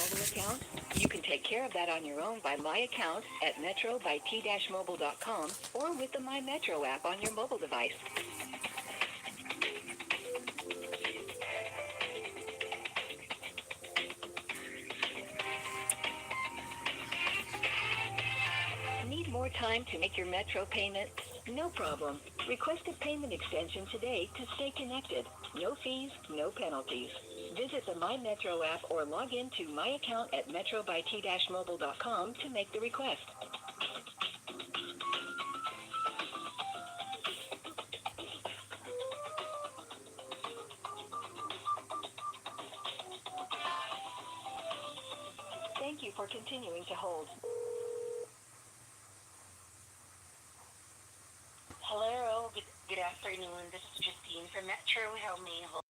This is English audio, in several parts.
mobile account? You can take care of that on your own by My Account at metrobyt-mobile.com or with the My Metro app on your mobile device. Need more time to make your Metro payment? No problem. Request a payment extension today to stay connected. No fees, no penalties. Visit the My Metro app or log in to My Account at metrobyt-mobile.com to make the request. Thank you for continuing to hold. Hello, good afternoon. This is Justine from Metro. How may I help?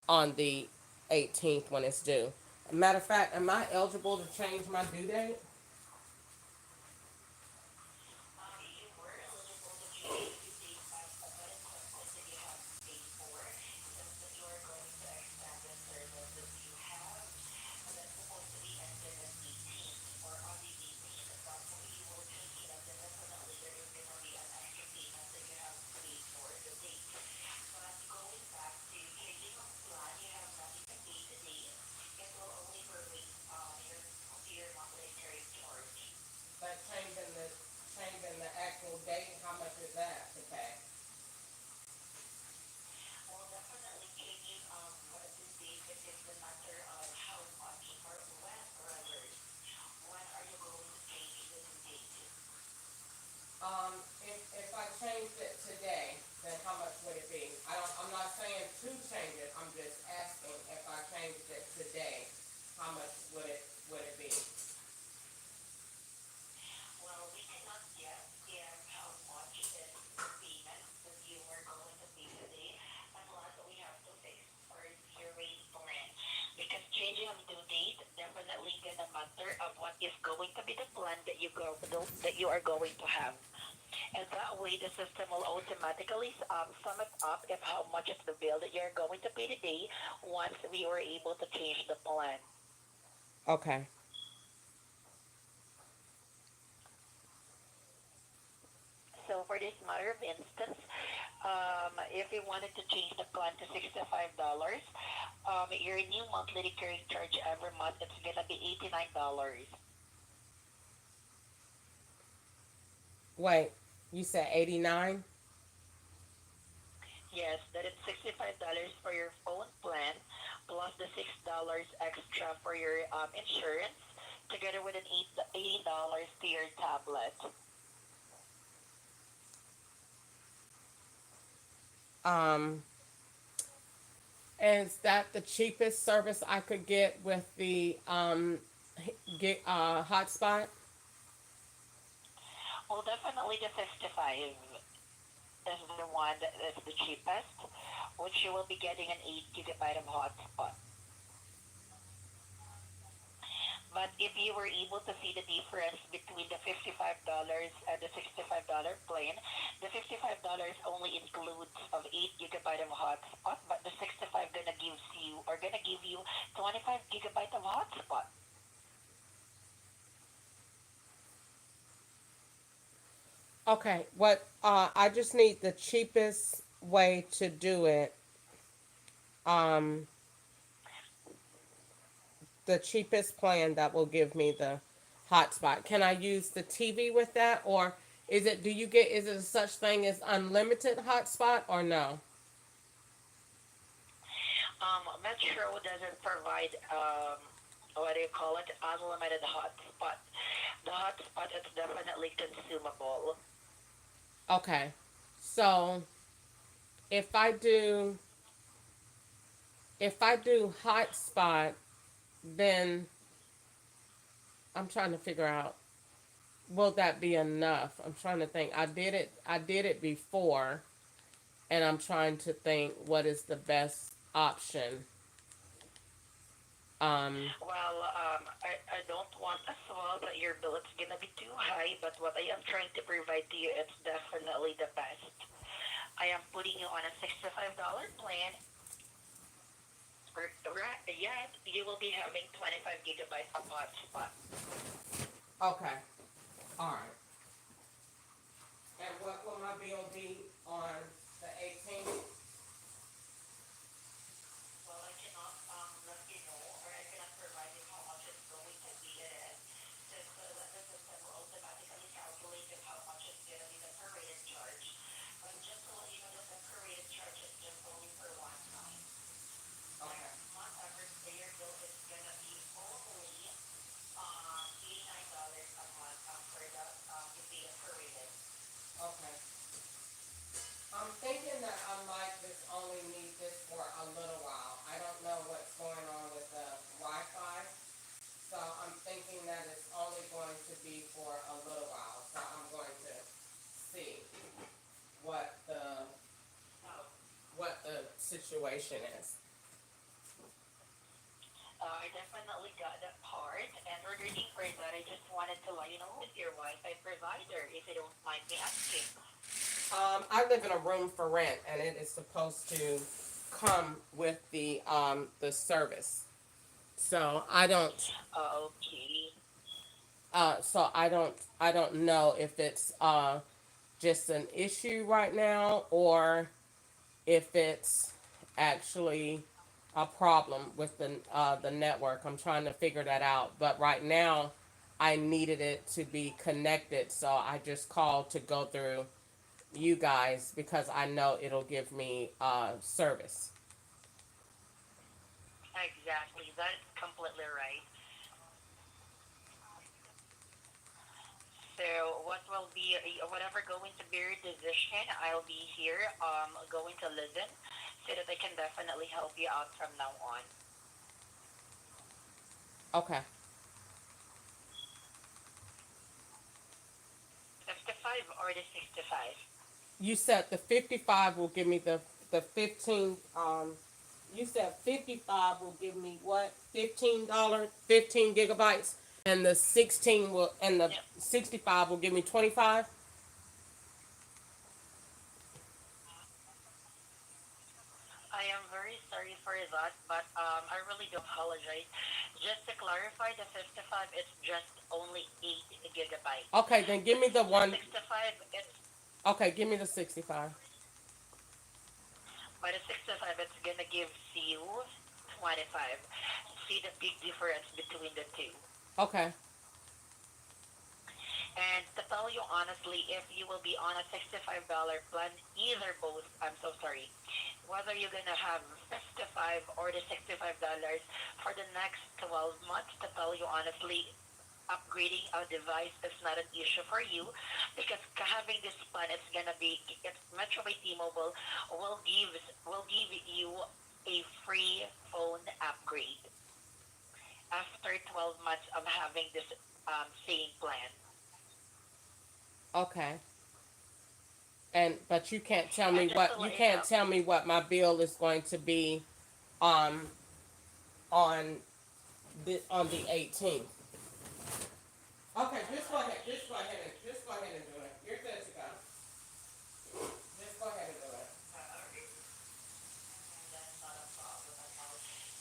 On the 18th when it's due. Matter of fact, am I eligible to change my due date? You were eligible to change the due date, but what it requested that you have to pay for since that you are going to extend the service that you have, and that's supposed to be ended on 18th or on the 18th. That's why you will change it, and then definitely there is going to be an extra payment that you have to pay for the date. But going back to changing of plan, you have nothing to pay today. It will only prorate your monthly tariff charge. But changing the actual date, how much is that to pay? Well, definitely changing what the date, it is the matter of how much or when rather. When are you going to change the due date? If I changed it today, then how much would it be? I'm not saying to change it. I'm just asking if I changed it today, how much would it be? Well, we cannot yet guess how much is the payment that you are going to pay today unless we have to fix first your rate plan. Because changing of due date definitely gonna matter of what is going to be the plan that you are going to have. And that way the system will automatically sum it up if how much is the bill that you're going to pay today once we were able to change the plan. Okay. this matter of instance, if you wanted to change the plan to $65, your new monthly recurring charge every month it's gonna be $89. Wait, you said 89? Yes, that is $65 for your phone plan, plus the $6 extra for your insurance, together with an $80 to your tablet. Um, and is that the cheapest service I could get with the get hotspot? Well, definitely the 55 is the one that is the cheapest, which you will be getting an 8 gigabyte of hotspot. But if you were able to see the difference between the $55 and the $65 plan, the $55 only includes of 8 gigabyte of hotspot, but the 65 gonna give you 25 gigabyte of hotspot. Okay, what I just need the cheapest way to do it. Um, the cheapest plan that will give me the hotspot. Can I use the TV with that, or is it such thing as unlimited hotspot or no? Metro doesn't provide what do you call it? Unlimited hotspot. The hotspot is definitely consumable. Okay, so if I do if I do hotspot, then I'm trying to figure out, will that be enough? I'm trying to think. I did it before, and I'm trying to think what is the best option. Um, I don't want as well that your bill is gonna be too high, but what I am trying to provide to you, it's definitely the best. I am putting you on a $65 plan, yet you will be having 25 gigabytes of hotspot. okay, all right. And what will my bill be on the 18th? Well, I cannot let you know, or I cannot provide you how much it's going to be it is, since the system will automatically calculate it how much is going to be the prorated charge. But just to let you know that the prorated charge is just only for one time. Okay, Next month, average payer bill is going to be only $89 a month for the you pay the prorated. okay. I'm thinking that I might just only need this for a little while. I don't know what's going on with the Wi-Fi, so I'm thinking that it's only going to be for a little while. So I'm going to see what the Oh, what the situation is. I definitely got that part. And regarding for that, I just wanted to let you know with your Wi-Fi provider, if you don't mind me asking. I live in a room for rent, and it is supposed to come with the service. So I don't. Okay. So I don't know if it's just an issue right now, or if it's actually a problem with the network. I'm trying to figure that out. But right now, I needed it to be connected, so I just called to go through you guys because I know it'll give me service. Exactly. That's completely right. So what will be whatever going to be your decision, I'll be here going to listen so that I can definitely help you out from now on. Okay. 55 or the 65? You said the 55 will give me the 15. You said 55 will give me what? $15, 15 gigabytes, and the 16 will and the Yep. 65 will give me 25. I am very sorry for that, but I really do apologize. Just to clarify, the 55 it's just only 8 gigabytes. Okay, then give me the The one. 65 it's Okay, give me the 65. By the 65, it's gonna give you 25. See the big difference between the two. Okay. And to tell you honestly, if you will be on a $65 plan, either both, I'm so sorry, whether you're gonna have 55 or the $65 for the next 12 months, to tell you honestly, upgrading a device is not an issue for you because having this plan, it's Metro by T-Mobile will give you a free phone upgrade after 12 months of having this same plan. Okay. And but And just to you let you can't know, tell me what my bill is going to be um on the 18th. Okay, just go ahead and do it. You're good to go. Just go ahead and do it. that's not a problem at all.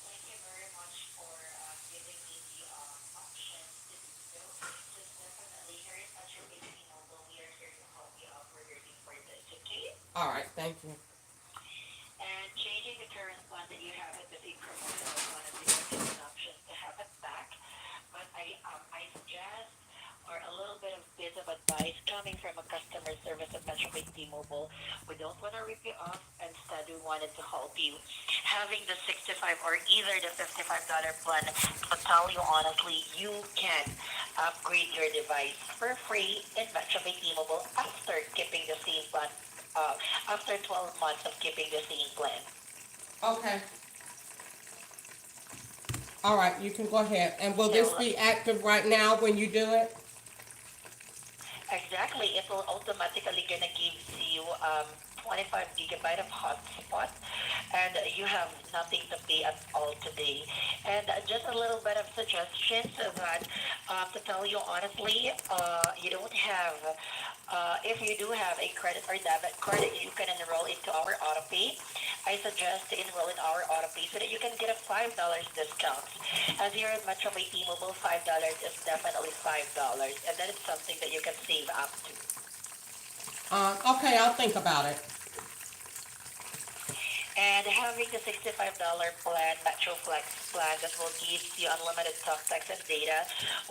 Thank you very much for giving me the options to do so. Just definitely here in Metro Baby Mobile, we are here to help you out regarding for this, okay? All right, thank you. And changing the current plan that you have it with a promotional plan is because it's an option to have it back. But I suggest or a little bit of bit of advice coming from a customer service at Metro by T-Mobile. We don't want to rip you off. Instead, we wanted to help you. Having the 65 or either the $55 plan, to tell you honestly, you can upgrade your device for free in Metro by T-Mobile after keeping the same plan. After 12 months of keeping the same plan. Okay. All right, you can go ahead. And will this So be active right now when you do it? exactly, it will automatically gonna give you 25 gigabyte of hotspot, and you have nothing to pay at all today. And just a little bit of suggestions that, to tell you honestly, you don't have. If you do have a credit or debit card, you can enroll into our auto pay. I suggest to enroll in our auto pay so that you can get a $5 discount. As here at Metro by T-Mobile, $5 is definitely $5, and that is something that you can save up to. Okay, I'll think about it. And having the $65 plan, Metro Flex plan, that will give you unlimited talk, text, and data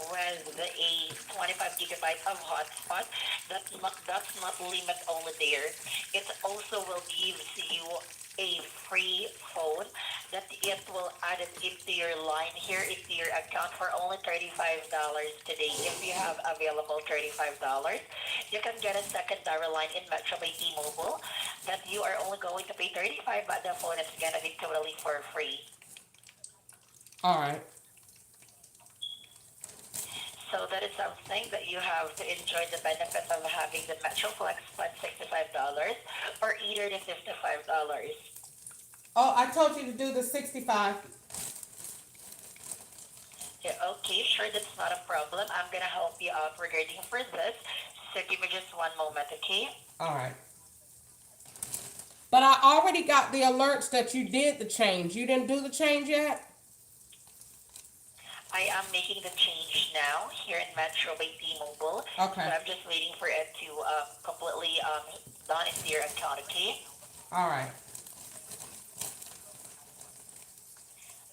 with a 25 gigabyte of hotspot. That's not limit only there. It also will give you a free phone that it will add it into your line here into your account for only $35 today. If you have available $35, you can get a secondary line in Metro by T-Mobile that you are only going to pay 35, but the phone is gonna be totally for free. All right. So that is something that you have to enjoy the benefits of having the Metro Flex Plan $65 or either the $55. Oh, I told you to do the 65. Yeah, okay, sure, that's not a problem. I'm gonna help you out regarding for this. So give me just one moment, okay? All right. But I already got the alerts that you did the change. You didn't do the change yet? I am making the change now here in Metro by T-Mobile. So Okay. I'm just waiting for it to completely done into your account, okay? All right.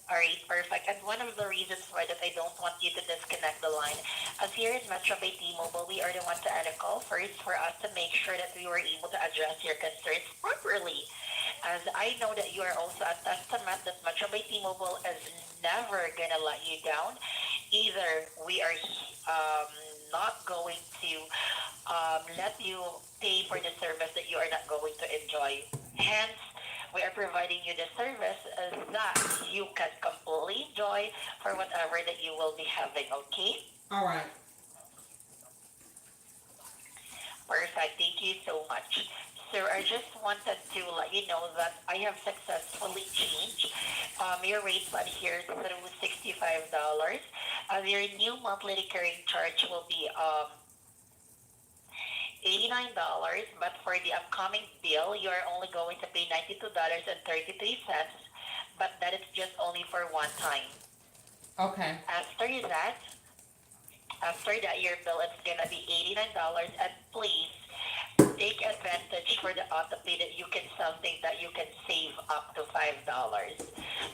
All right, perfect. And one of the reasons why that I don't want you to disconnect the line, as here in Metro by T-Mobile, we are the ones to end a call first for us to make sure that we were able to address your concerns properly. As I know that you are also a testament that Metro by T-Mobile is never gonna let you down. Either we are um, not going to let you pay for the service that you are not going to enjoy. Hence, we are providing you the service that you can completely enjoy for whatever that you will be having, okay? All right. Perfect. Thank you so much. So I just wanted to let you know that I have successfully changed your rate plan here through $65. Your new monthly recurring charge will be $89, but for the upcoming bill, you are only going to pay $92.33, but that is just only for one time. Okay. After that, after that, your bill is gonna be $89, and please take advantage for the autopay that you can something that you can save up to $5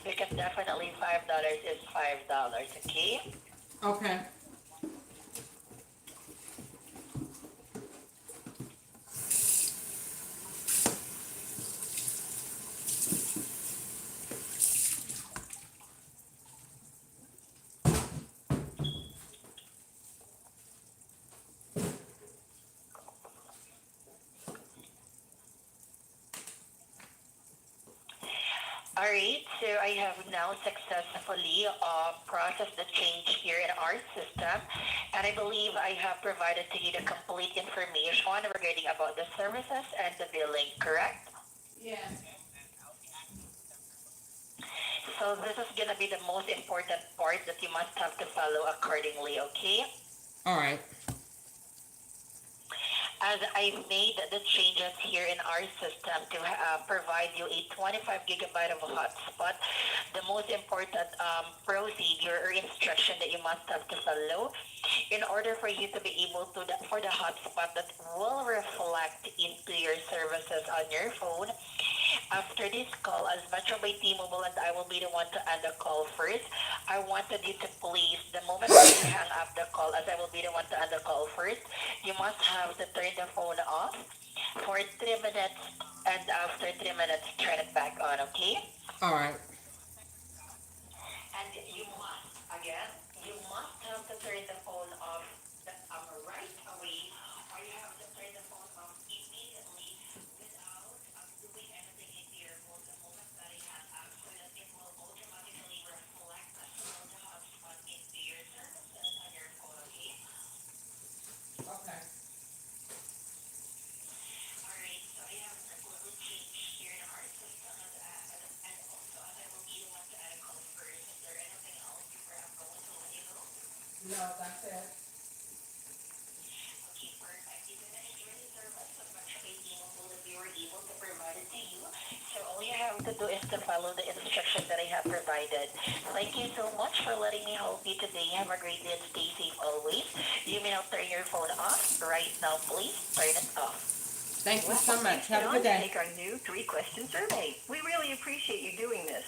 because definitely $5 is $5. Okay. Okay. All right, so I have now successfully processed the change here in our system, and I believe I have provided to you the complete information regarding about the services and the billing, correct? Yes. So this is going to be the most important part that you must have to follow accordingly, okay? All right. As I've made the changes here in our system to provide you a 25 gigabyte of hotspot, the most important procedure or instruction that you must have to follow in order for you to be able to, for the hotspot that will reflect into your services on your phone. After this call, as Metro by T-Mobile and I will be the one to end the call first, I wanted you to please, the moment that you hang up the call, as I will be the one to end the call first, you must have to turn the phone off for 3 minutes, and after 3 minutes, turn it back on, okay? All right. And you must, again, you must have to turn the phone off right away, or you have to turn the phone off immediately without doing anything into your phone the moment that it hangs up, so that it will automatically reflect as well the hotspot into your services on your phone, okay? Okay. Alright, so I have a little change here in our system, and also as I will be the one to add a call first. Is there anything else before I'm going to let you go? No, that's it. Okay, perfect. You're gonna enjoy the service of Metro T-Mobile that we were able to provide it to you. So all you have to do is to follow the instructions that I have provided. Thank you so much for letting me help you today. Have a great day and stay safe always. You may now turn your phone off. Right now, please turn it off. Thank you so much. Get Have a on good to day. take our new 3-question survey. We really appreciate you doing this.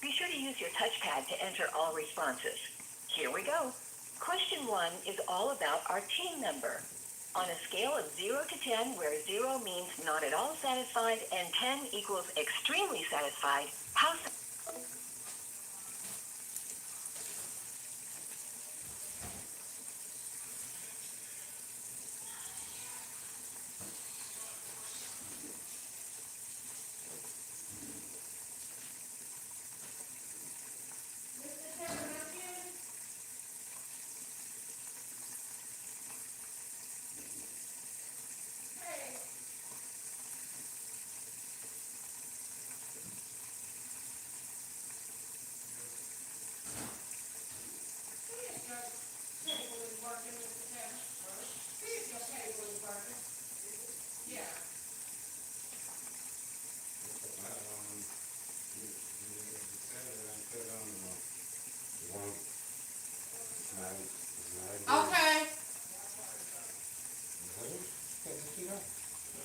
Be sure to use your touchpad to enter all responses. Here we go. Question 1 is all about our team member. On a scale of 0 to 10, where 0 means not at all satisfied and 10 equals extremely satisfied, how Okay.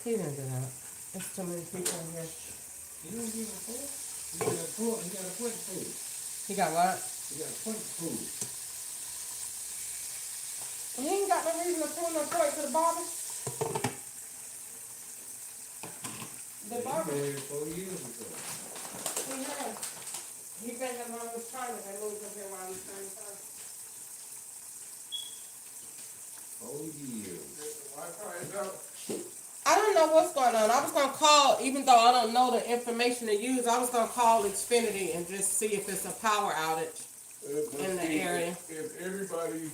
He didn't do that. There's too many people in here. You don't give a fuck. You got a point. You got a point food. He got what? You got a point food. He ain't got no reason to pull no point to the barber. The You barber. married 4 years ago. He has. He been the one who's trying to. They moved him here while he was trying to. 4 years. Wi-Fi is out. I don't know what's going on. I was gonna call, even though I don't know the information to use. I was gonna call Xfinity and just see if it's a power outage in the area. If everybody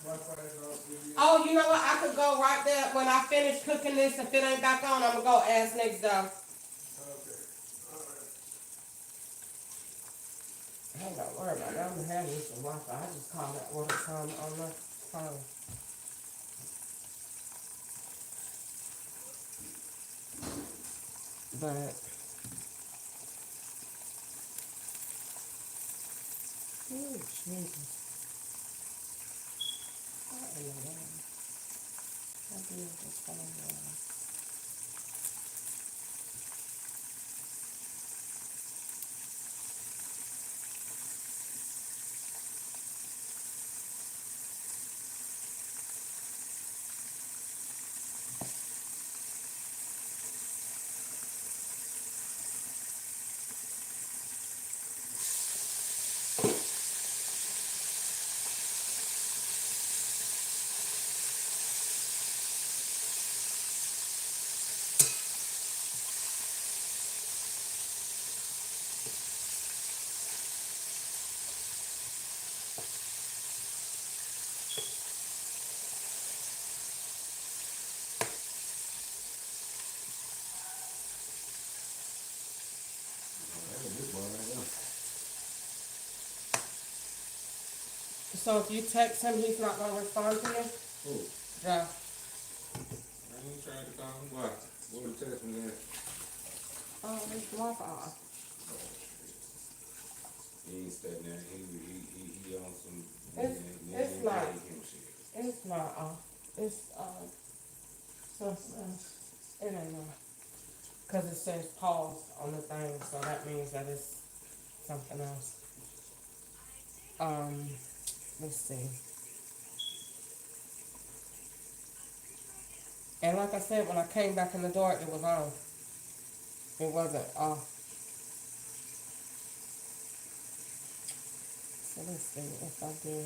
Wi-Fi is out, then Oh, you know what? I could go right there when I finish cooking this. If it ain't back on, I'm gonna go ask next door. okay. Alright. I ain't gotta worry about it. I'm gonna have me some Wi-Fi. I just call that what it's on the phone. But oh Jesus. What in the world? How do you just phone down? So if you text him, he's not gonna respond to you? Who? Joe. I ain't tried to call him. Why? What would the text me at? Oh, it's Wi-Fi. He ain't studying that. He on some. It's not. It's not off. It's something else. It ain't not. Cause it says pause on the thing, so that means that it's something else. Let's see. And like I said, when I came back in the door, it was on. It wasn't off. So let's see if I do.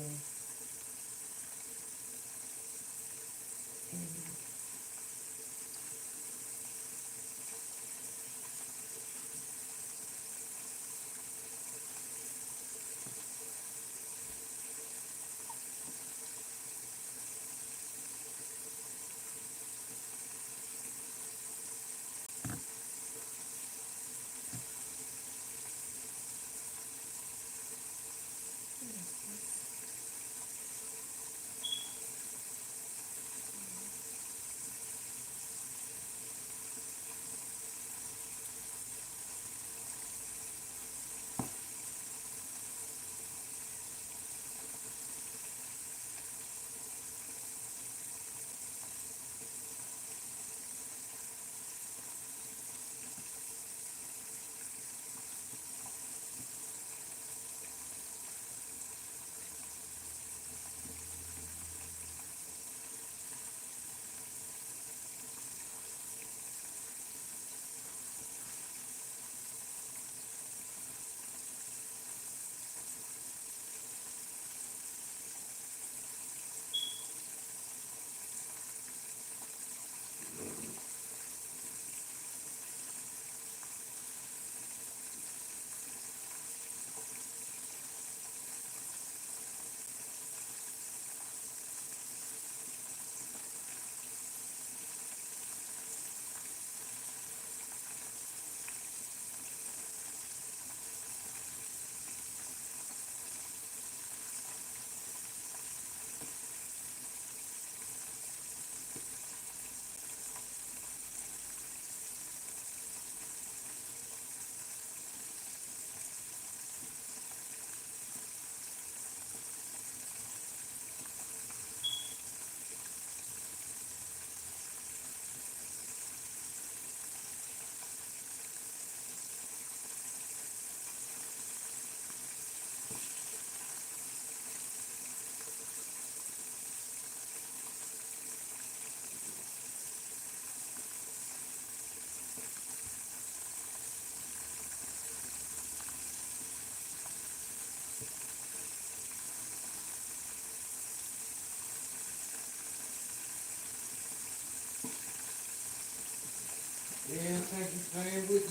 Yeah, I think he's playing with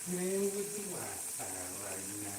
the Wi-Fi right now.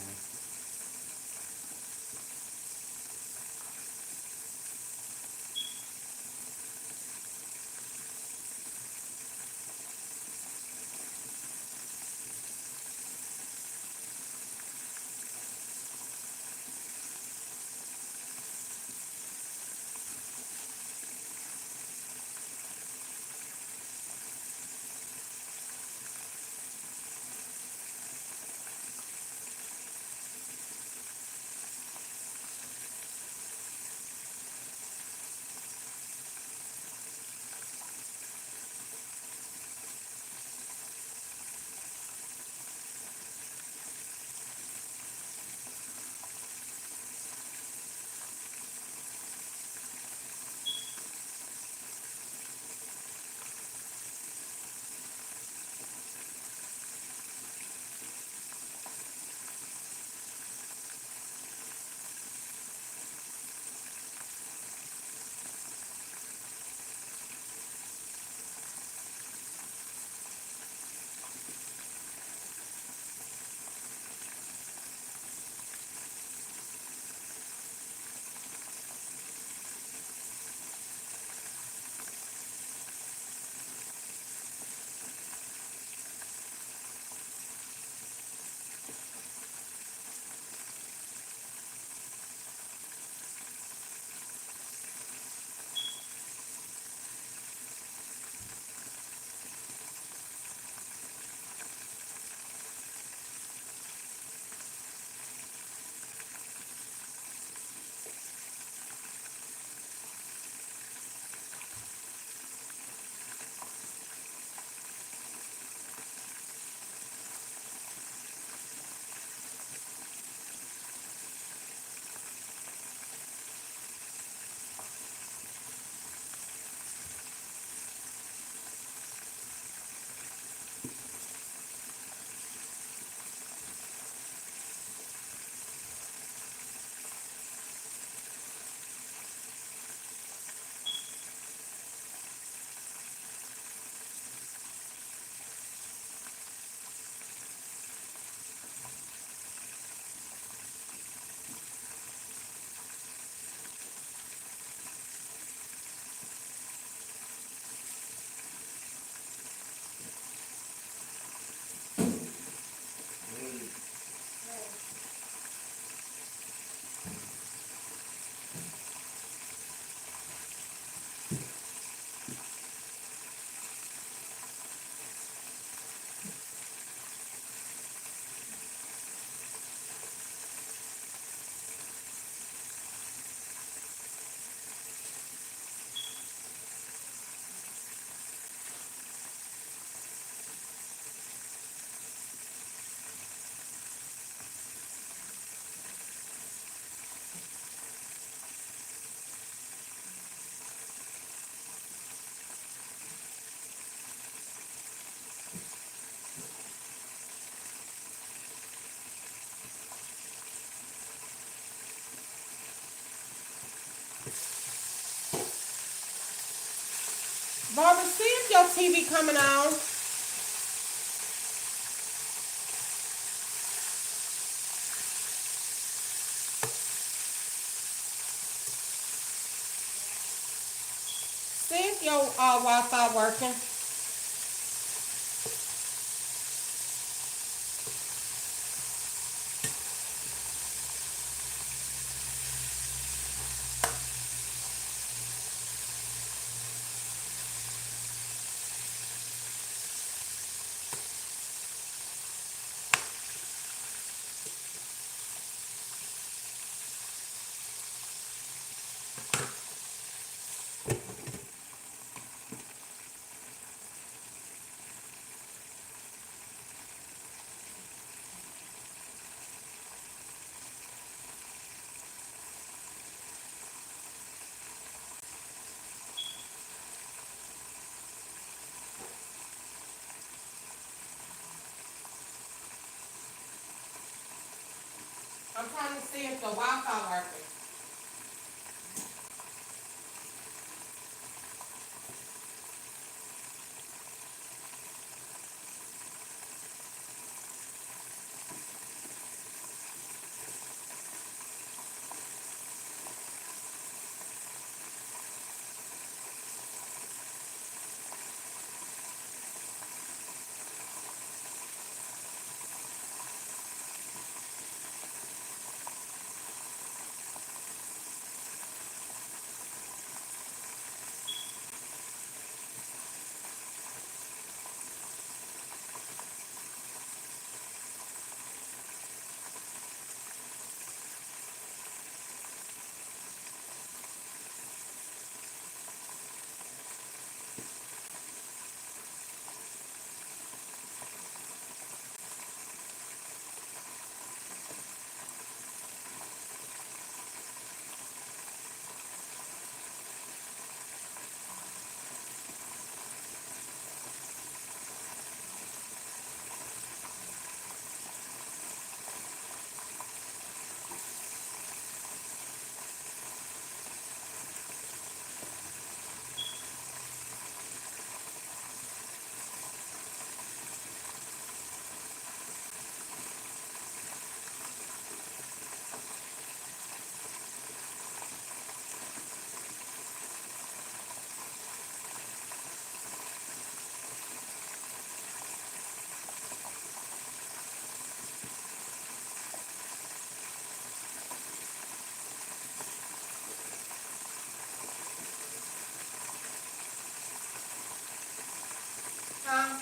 Barbara, see if your TV coming on. See if your Wi-Fi working. I'm trying to see if the Wi-Fi working. Huh?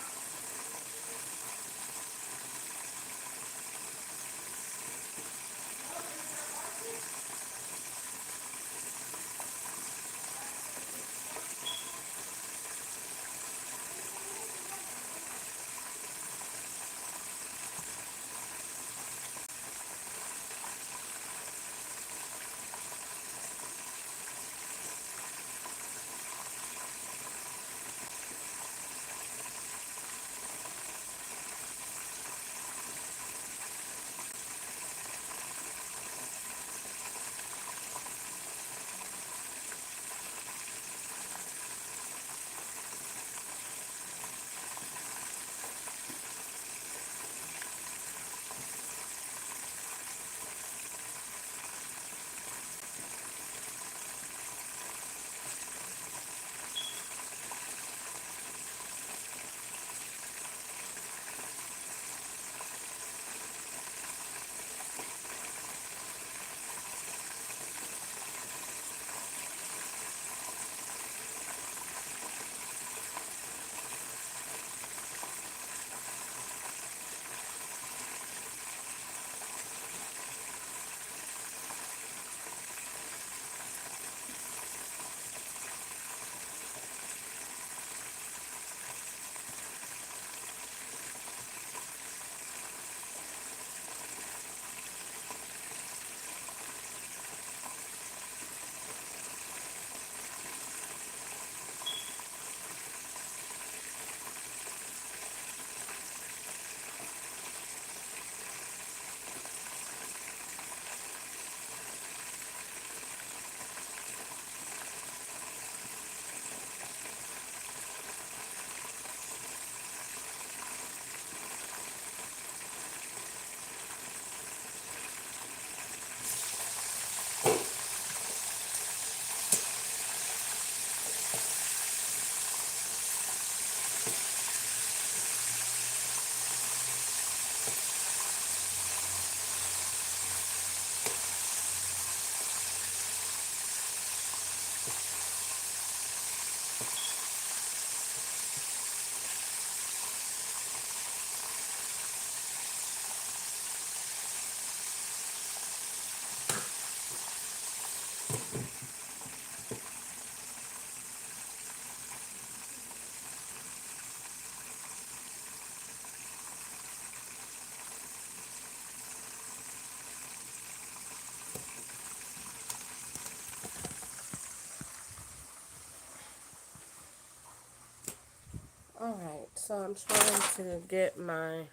Alright, so I'm trying to get my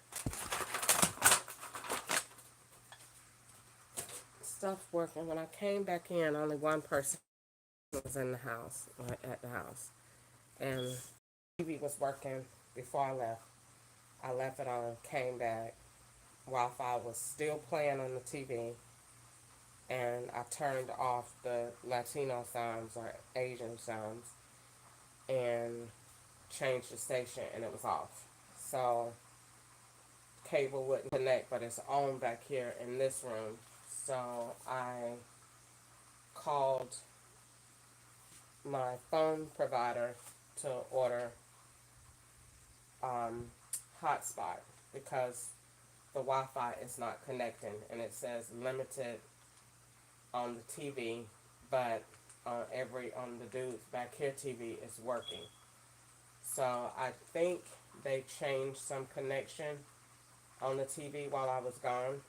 stuff working. When I came back in, only one person was in the house, at the house. And TV was working before I left. I left it on, came back. Wi-Fi was still playing on the TV. And I turned off the Latino sounds or Asian sounds and changed the station and it was off. So cable wouldn't connect, but it's on back here in this room. So I called my phone provider to order hotspot because the Wi-Fi is not connecting and it says limited on the TV, but on the dude's back here TV is working. So I think they changed some connection on the TV while I was gone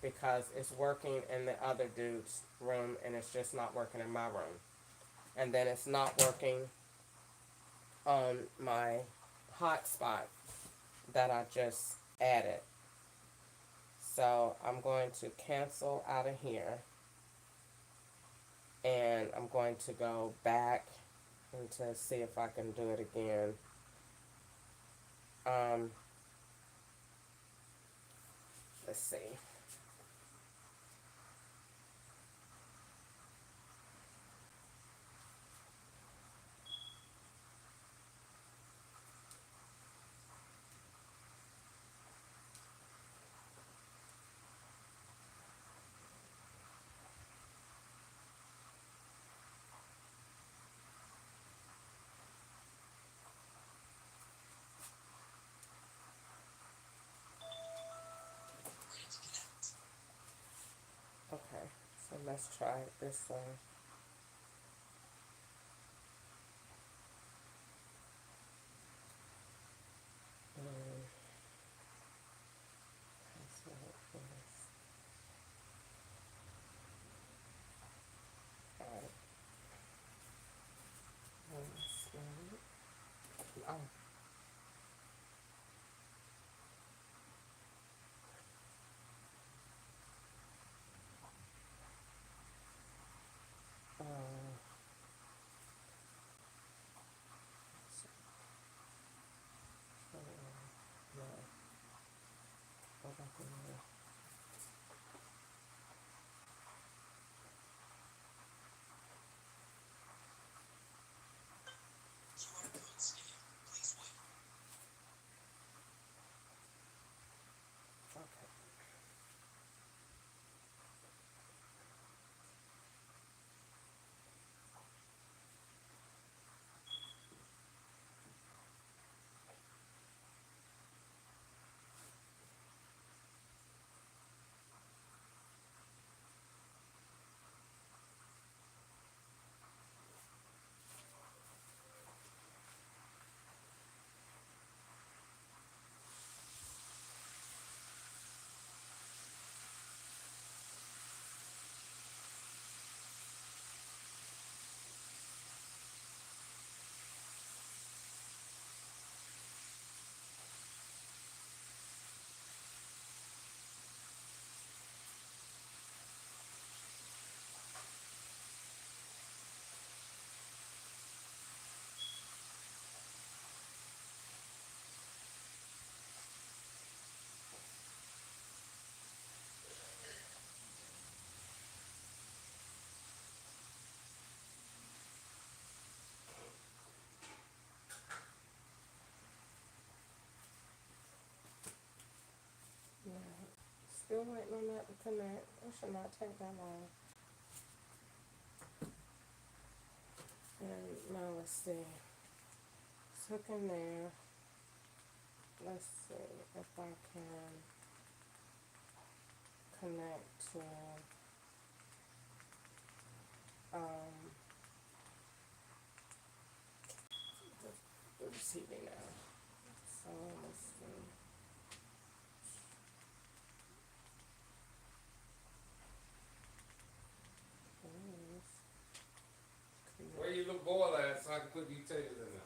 because it's working in the other dude's room and it's just not working in my room. And then it's not working on my hotspot that I just added. So I'm going to cancel out of here and I'm going to go back and to see if I can do it again. Let's see. Okay, so let's try it this way. So alright. Oh. Uh, no. Go back in there. Okay. Yeah. Still waiting on that to connect. It should not take that long. And now let's see. It's hooking there. Let's see if I can connect to the TV now. So let's see. Where you look boiled at so I can put these taters in there?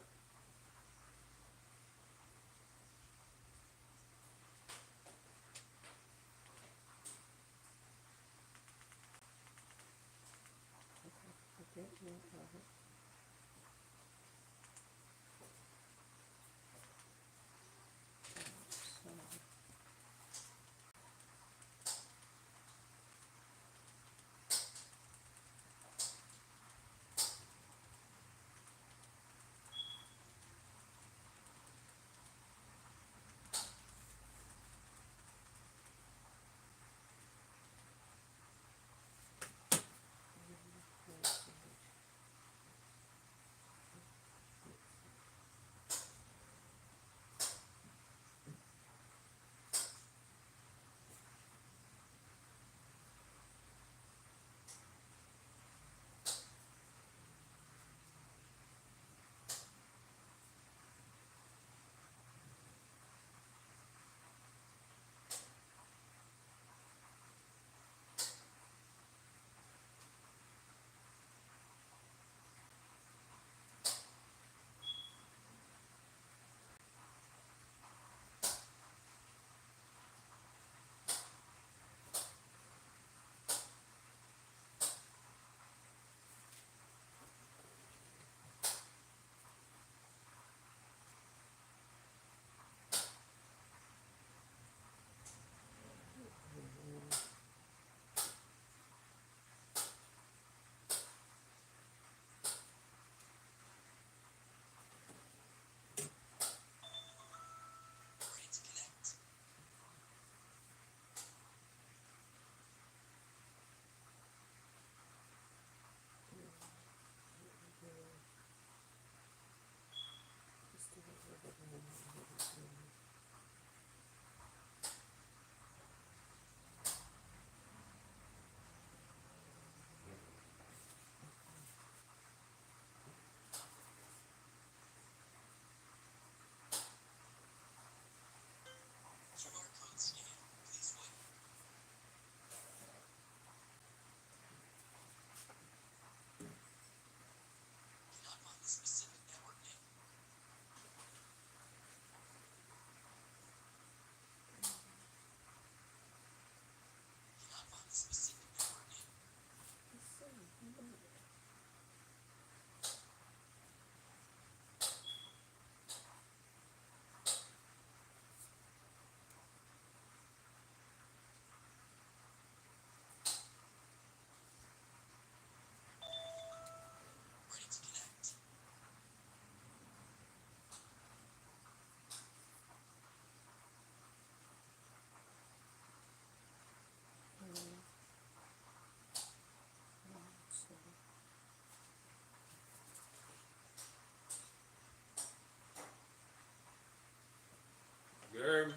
Girl,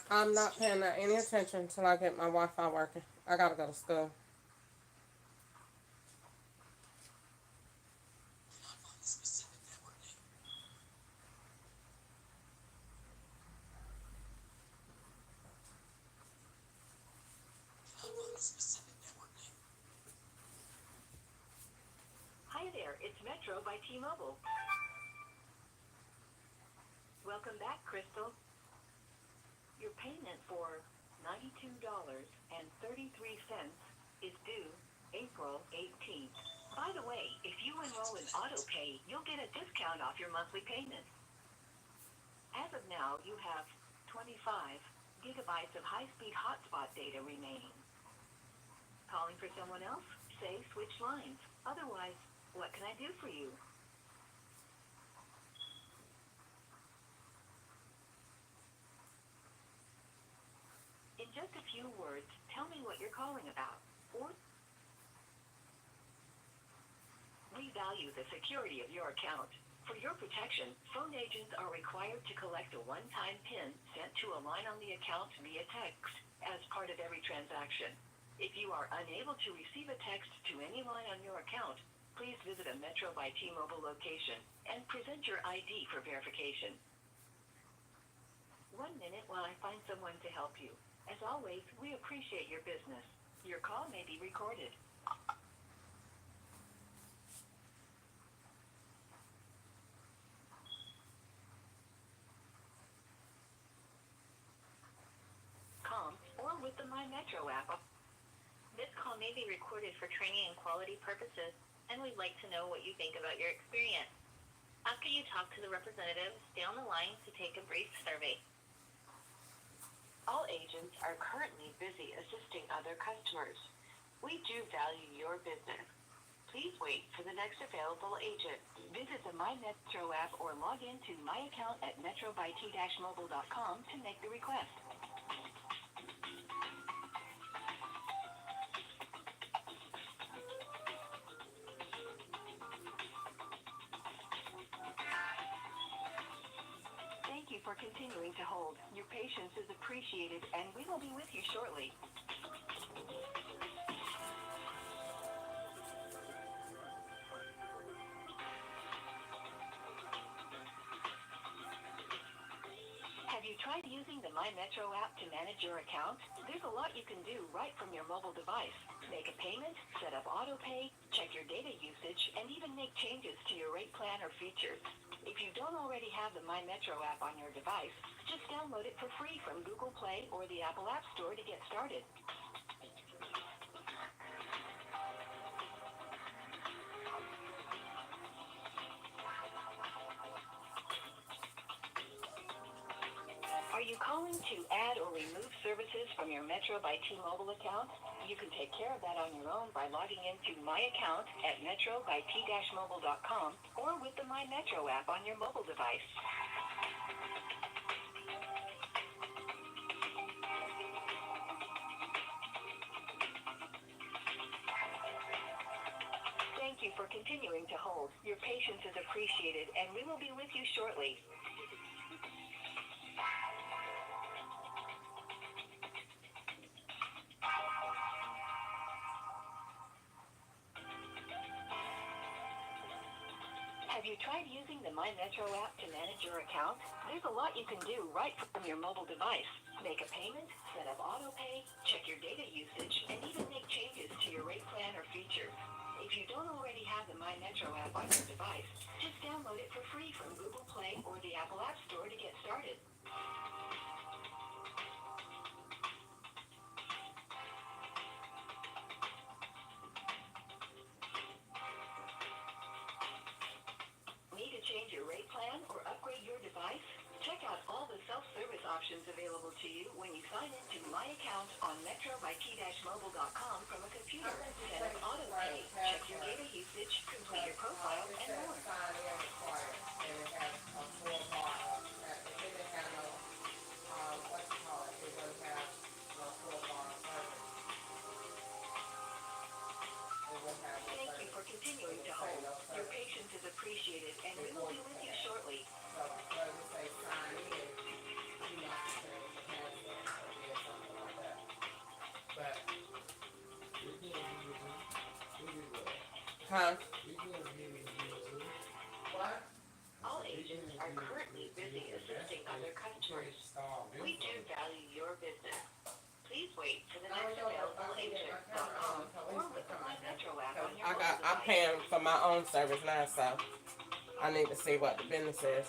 I'm not paying any attention until I get my Wi-Fi working. I gotta go to school. Hi there, it's Metro by T-Mobile. Welcome back, Crystal. Your payment for $92.33 is due April 18th. By the way, if you enroll in AutoPay, you'll get a discount off your monthly payment. As of now, you have 25 gigabytes of high-speed hotspot data remaining. Calling for someone else? Say switch lines. Otherwise, what can I do for you? In just a few words, tell me what you're calling about. Or we value the security of your account. For your protection, phone agents are required to collect a one-time PIN sent to a line on the account via text as part of every transaction. If you are unable to receive a text to any line on your account, please visit a Metro by T-Mobile location and present your ID for verification. 1 minute while I find someone to help you. As always, we appreciate your business. Your call may be recorded. Com or with the My Metro app. This call may be recorded for training and quality purposes. and we'd like to know what you think about your experience. After you talk to the representative, stay on the line to take a brief survey. All agents are currently busy assisting other customers. We do value your business. Please wait for the next available agent. Visit the My Metro app or log in to my account at metrobyt-mobile.com to make the request. Thank you for continuing to hold. Your patience is appreciated, and we will be with you shortly. Have you tried using the My Metro app to manage your account? There's a lot you can do right from your mobile device. Make a payment, set up auto pay, check your data usage, and even make changes to your rate plan or features. If you don't already have the My Metro app on your device, just download it for free from Google Play or the Apple App Store to get started. Are you calling to add or remove services from your Metro by T-Mobile account? You can take care of that on your own by logging into My Account at metrobyt-mobile.com or with the My Metro app on your mobile device. Thank you for continuing to hold. Your patience is appreciated, and we will be with you shortly. Have you tried using the My Metro app to manage your account? There's a lot you can do right from your mobile device. Make a payment, set up auto pay, check your data usage, and even make changes to your rate plan or features. If you don't already have the My Metro app on your device, just download it for free from Google Play or the Apple App Store to get started. Need to change your rate plan or upgrade your device? Check out all the self-service options available to you when you sign into My Account on metrobyt-mobile.com from a computer. Set up auto pay, check your data usage, complete your profile, and more. Sign in required, and it has a full bar. If it didn't have no, what you call it, it wouldn't have no full bar service. It wouldn't have no Thank you for continuing to hold. Your patience is appreciated, and we will be with you shortly. So, does it say sign in, you must have changed the password or did something like that. But, huh? What? All agents are currently busy assisting other customers. We do value your business. Please wait for the next available agent. Or with the My Metro app on your mobile I'm device. paying for my own service now, so I need to see what the business is.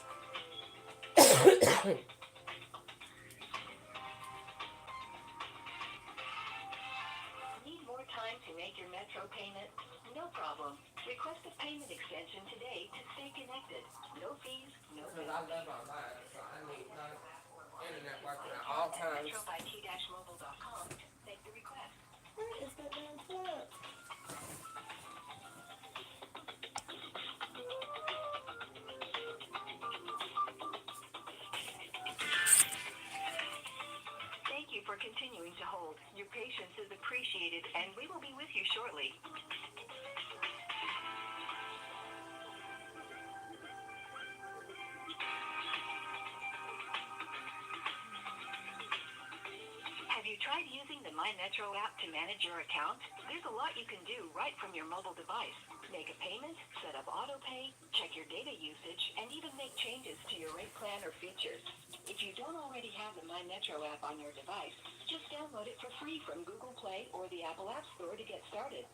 Need more time to make your Metro payment? No problem. Request a payment extension today to stay connected. No fees, no Because I penalties. live online, so I need my internet working at all times. metrobyt-mobile.com. Make the request. Where is that damn plug? Thank you for continuing to hold. Your patience is appreciated, and we will be with you shortly. Have you tried using the My Metro app to manage your account? There's a lot you can do right from your mobile device. Make a payment, set up auto pay, check your data usage, and even make changes to your rate plan or features. If you don't already have the My Metro app on your device, just download it for free from Google Play or the Apple App Store to get started.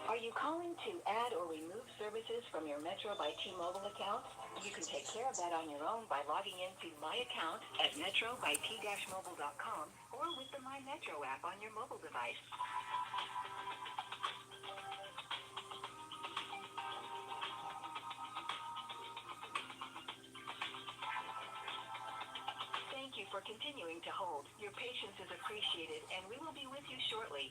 Are you calling to add or remove services from your Metro by T-Mobile account? You can take care of that on your own by logging into My Account at metrobyt-mobile.com or with the My Metro app on your mobile device. Thank you for continuing to hold. Your patience is appreciated, and we will be with you shortly.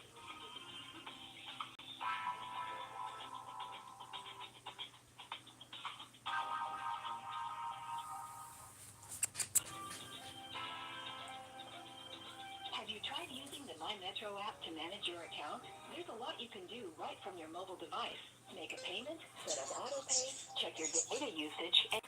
Have you tried using the My Metro app to manage your account? There's a lot you can do right from your mobile device. Make a payment, set up auto pay, check your data usage, and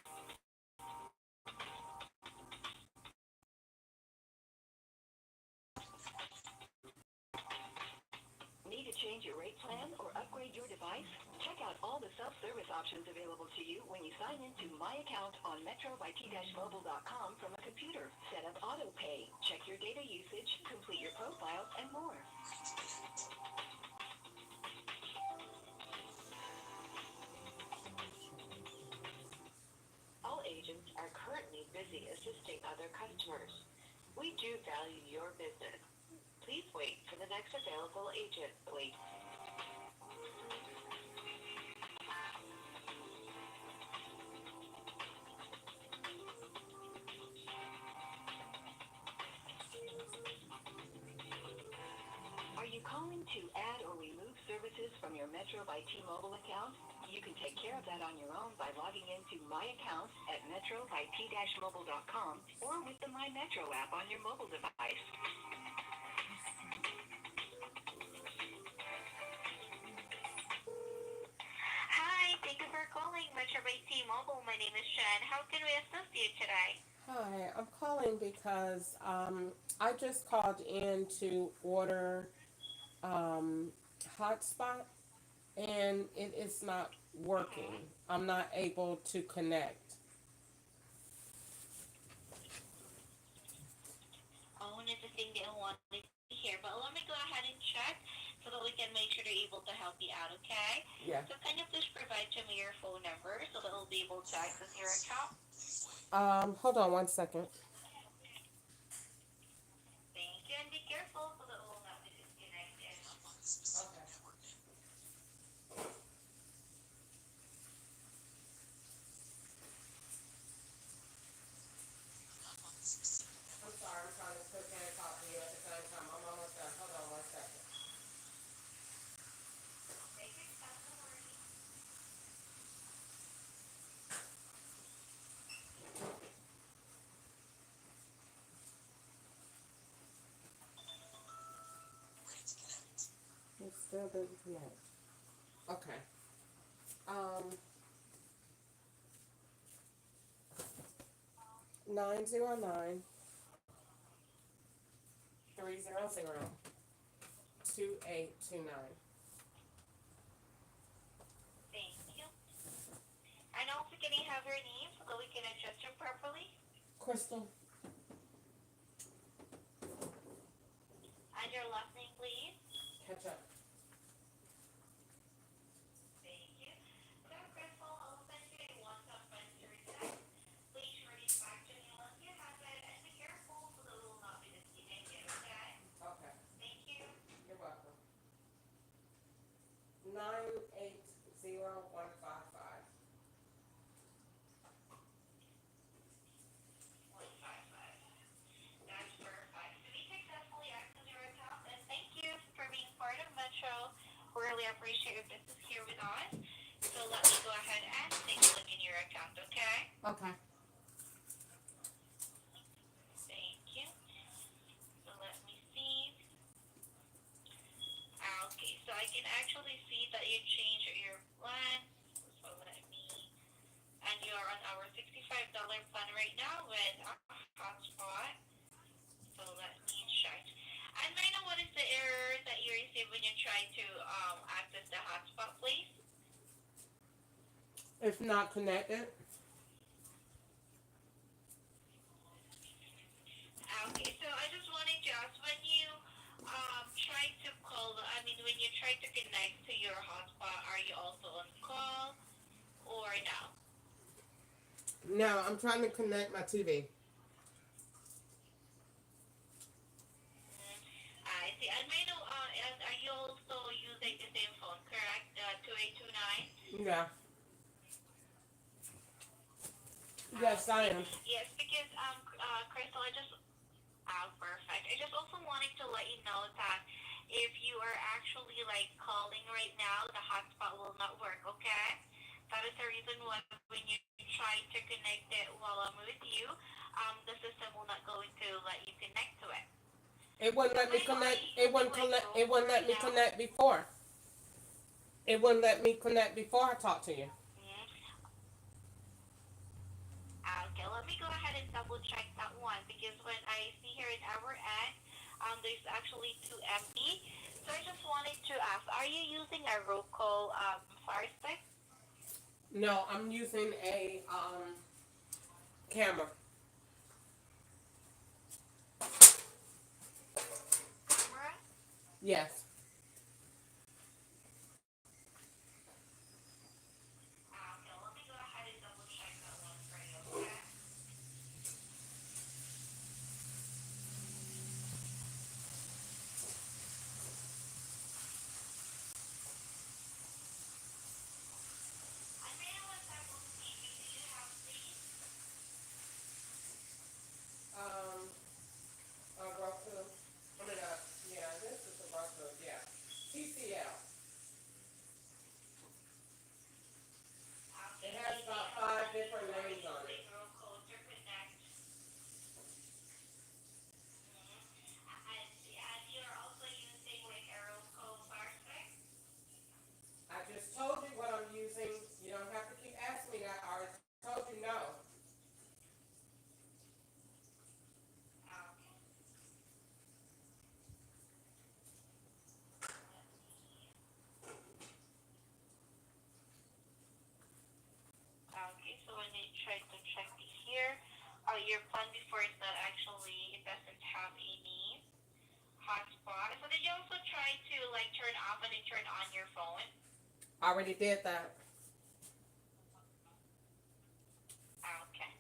need to change your rate plan or upgrade your device? Check out all the self-service options available to you when you sign into My Account on metrobyt-mobile.com from a computer. Set up auto pay, check your data usage, complete your profile, and more. All agents are currently busy assisting other customers. We do value your business. Please wait for the next available agent, please. Are you calling to add or remove services from your Metro by T-Mobile account? You can take care of that on your own by logging into My Account at metrobyt-mobile.com or with the My Metro app on your mobile device. Hi, thank you for calling Metro by T-Mobile. My name is Jen. How can we assist you today? Hi, I'm calling because I just called in to order hotspot and it is not working. I'm not able to connect. Oh, and it's the thing that I wanted to hear, but let me go ahead and check so that we can make sure they're able to help you out, okay? Yeah. So can you please provide to me your phone number so that we'll be able to access your account? Hold on one second. Thank you, and be careful so that we'll not be disconnected. I'm sorry, I'm trying to cook and talk to you at the same time. I'm almost done. Hold on one second. Take your time, no worries. It still doesn't connect. Okay. Um, 909 300 2829. Thank you. And also, can you have your name so that we can adjust you properly? Crystal. And your last name, please. Catch up. Thank you. So, Crystal, I'll send you a WhatsApp message text. Please read back to me once you have it, and be careful so that we will not be disconnected, okay? Okay. Thank you. You're welcome. 980155. 155. That's perfect. So we successfully accessed your account, and thank you for being part of Metro. We really appreciate your business here with us. So let me go ahead and take a look in your account, okay? Okay. Thank you. So let me see. Okay, so I can actually see that you changed your plan. So let me, and you are on our $65 plan right now with a hotspot. So let me check. And may I know what is the error that you receive when you try to access the hotspot, please? It's not connected. Okay, so I just wanted to ask when you try to call, I mean, when you try to connect to your hotspot, are you also on call or no? No, I'm trying to connect my TV. I see. And may I know, are you also using the same phone, correct? 2829? Yeah. Yes, I am. Yes, because Crystal, perfect. I just also wanted to let you know that if you are actually like calling right now, the hotspot will not work. Okay, that is the reason why when you try to connect it while I'm with you, the system will not going to let you connect to it. It wouldn't So let me may I know, are connect. you It using wouldn't like connect. It Roku wouldn't let right me now? connect before. It wouldn't let me connect before I talked to you. Mm-hmm. Okay, let me go ahead and double check that one because when I see here in our end, there's actually two empty. So I just wanted to ask, are you using a Roku Fire Stick No, I'm using a camera. camera? Yes. Okay, let me go ahead and double check that one for you, okay? I may know what type of TV do you have, please? Um, a Roku. I mean, yeah, this is a Roku. Yeah. TCL. It Okay, has do you about have a 5 need different for names on it. using Roku to connect? And you're also using like a Roku Fire Stick? I just told you what I'm using. You don't have to keep asking me that. I already told you no. Okay. Okay, so when you try to check it here, your plan before is that actually it doesn't have any hotspot. So did you also try to like turn off and then turn on your phone? I already did that. Okay.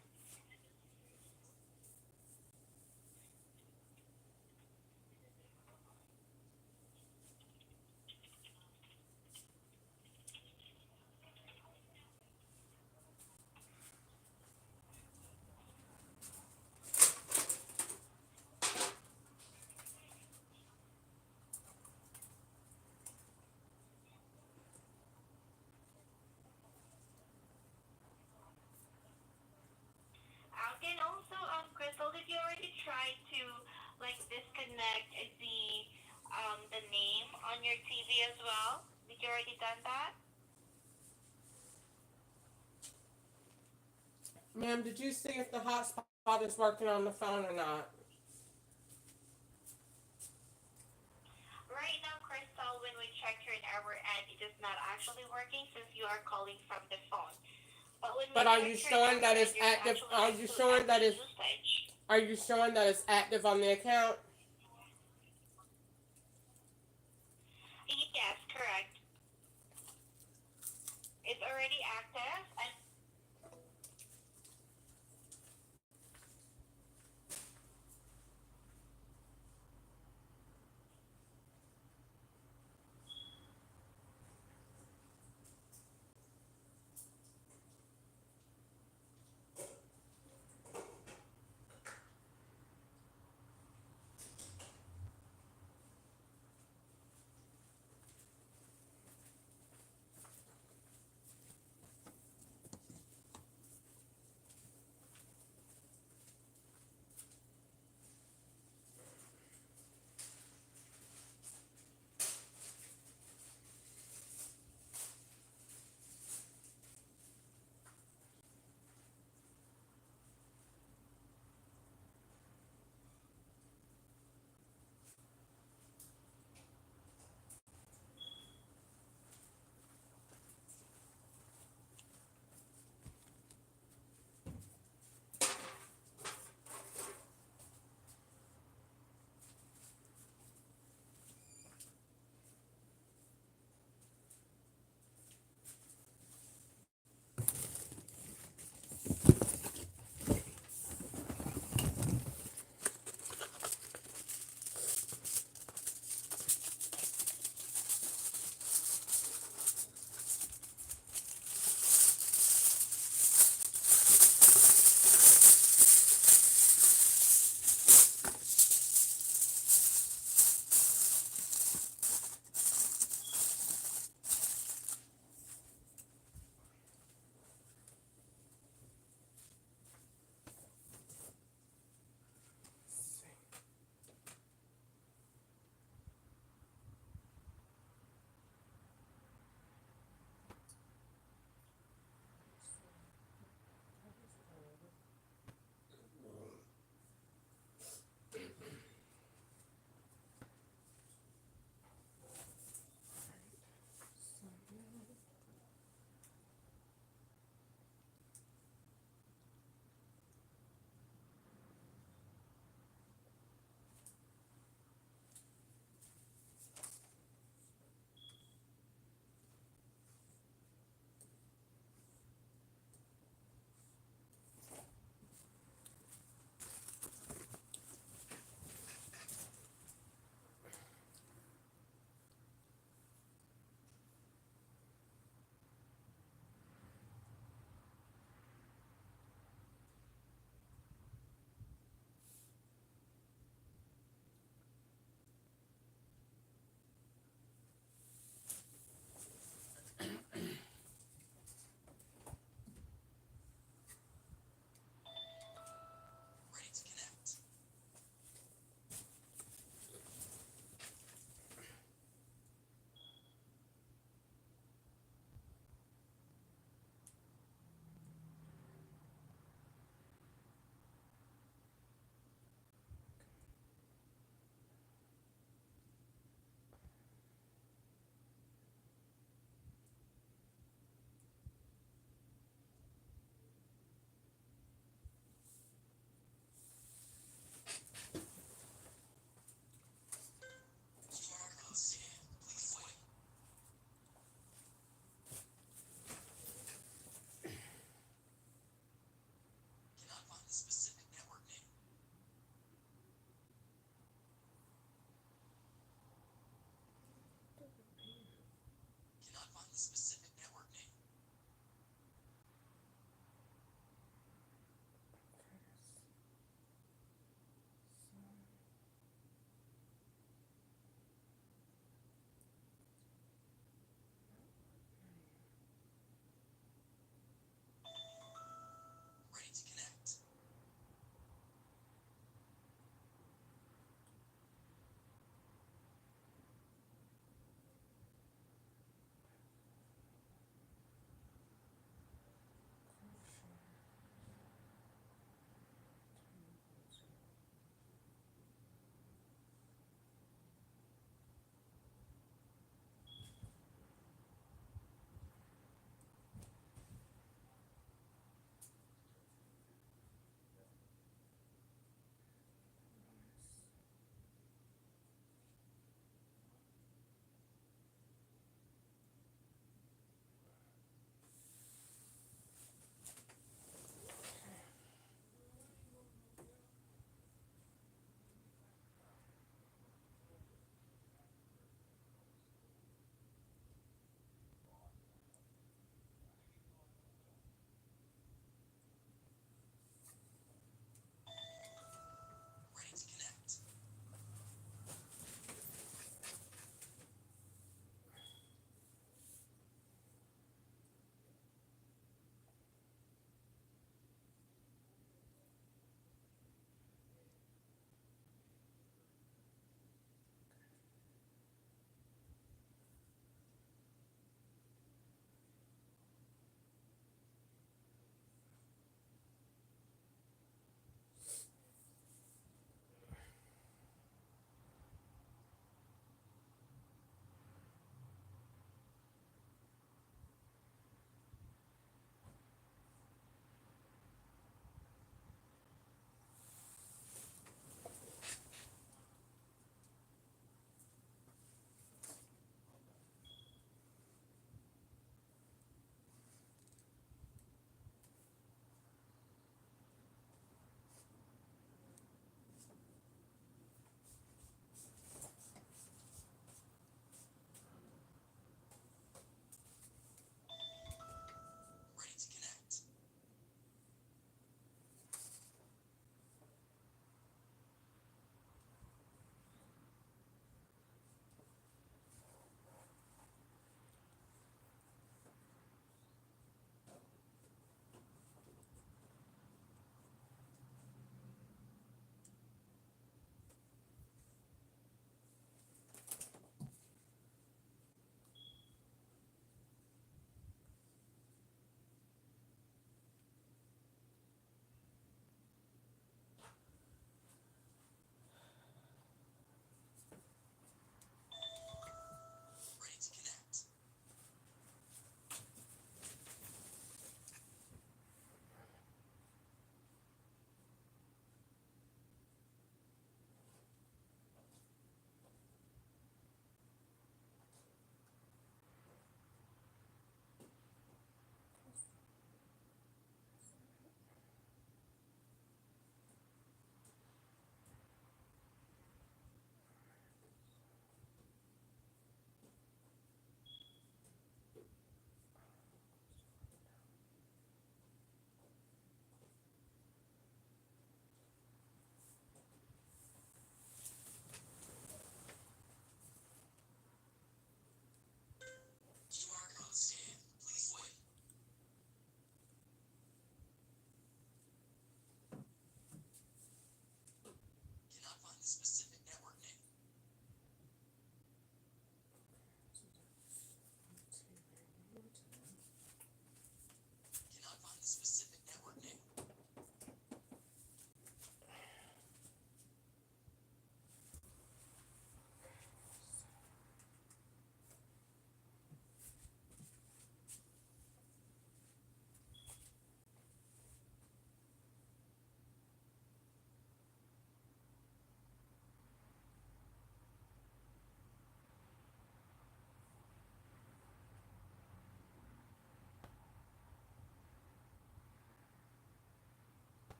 Okay, and also, Crystal, did you already try to like disconnect the name on your TV as well? Did you already done that? Ma'am, did you see if the hotspot is working on the phone or not? Right now, Crystal, when we check here in our end, it is not actually working since you are calling from the phone. But when we But are check you here in showing our that end, it's there's active? actually Are like you two showing that empty it's usage. Are you showing that it's active on the account? Yes, correct. It's already active, and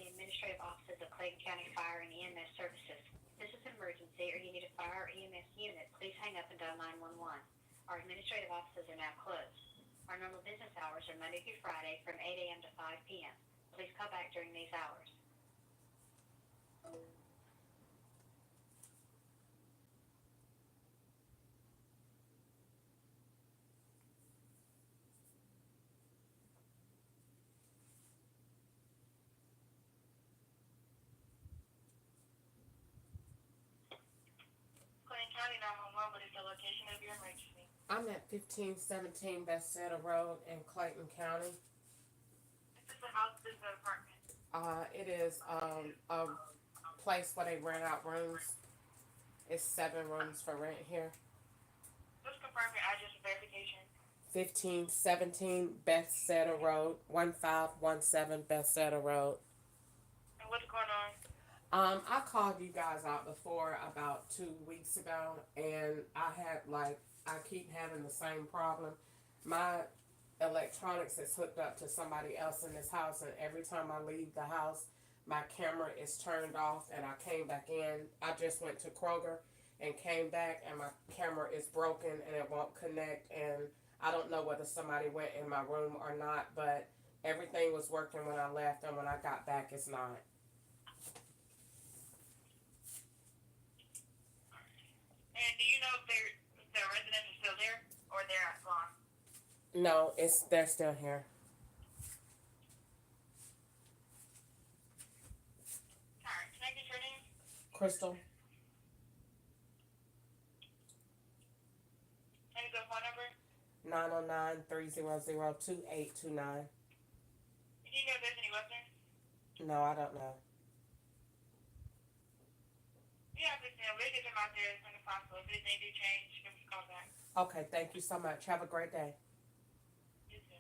the administrative offices of Clayton County Fire and EMS Services. If this is an emergency or you need a fire or EMS unit, please hang up and dial 911. Our administrative offices are now closed. Our normal business hours are Monday through Friday from 8 a.m. to 5 p.m. Please call back during these hours. Clayton County 911, what is the location of your emergency? I'm at 1517 Bethesda Road in Clayton County. Is this a house, this is an apartment? It is a place where they rent out rooms. It's 7 rooms for rent here. Just confirm your address and verification. 1517 Bethesda Road, 1517 Bethesda Road. And what's going on? I called you guys out before about 2 weeks ago, and I keep having the same problem. My electronics is hooked up to somebody else in this house, and every time I leave the house, my camera is turned off, and I came back in. I just went to Kroger and came back, and my camera is broken, and it won't connect, and I don't know whether somebody went in my room or not, but everything was working when I left, and when I got back, it's not. And do you know if the residents are still there or they're gone? No, they're still here. Alright, can I get your name? Crystal, And a good phone number? 909-300-2829. Do you know if there's any weapons? No, I don't know. Yeah, we'll get them out there as soon as possible. If anything do change, give us a call back. Okay, thank you so much. Have a great day. You too.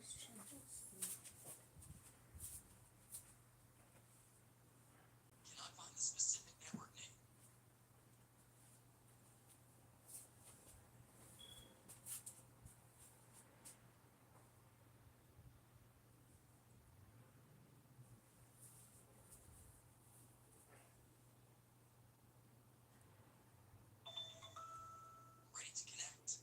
Cannot find the specific network name. Ready to connect.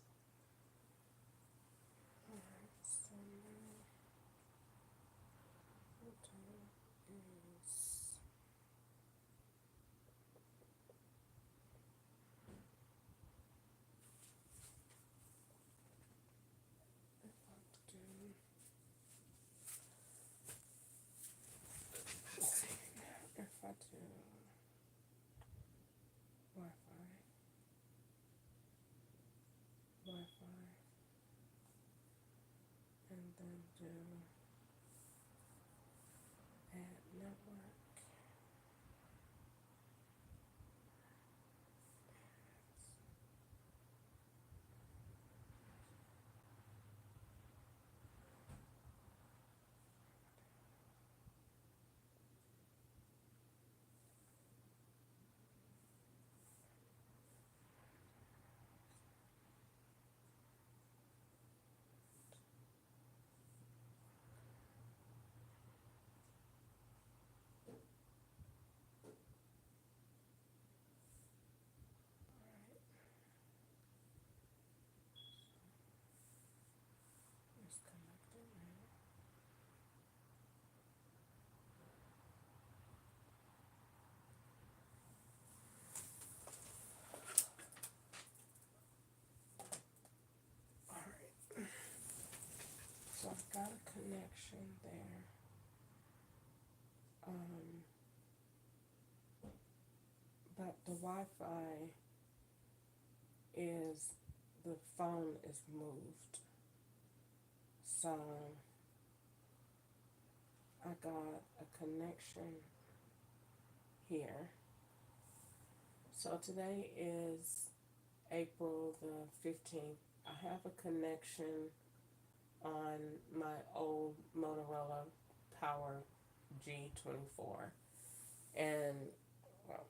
If I do Wi-Fi, and then do add network. It's connected now. Alright. So I've got a connection there. But the Wi-Fi is, the phone is moved. So I got a connection here. So today is April the 15th. I have a connection on my old Motorola Power G24. And well,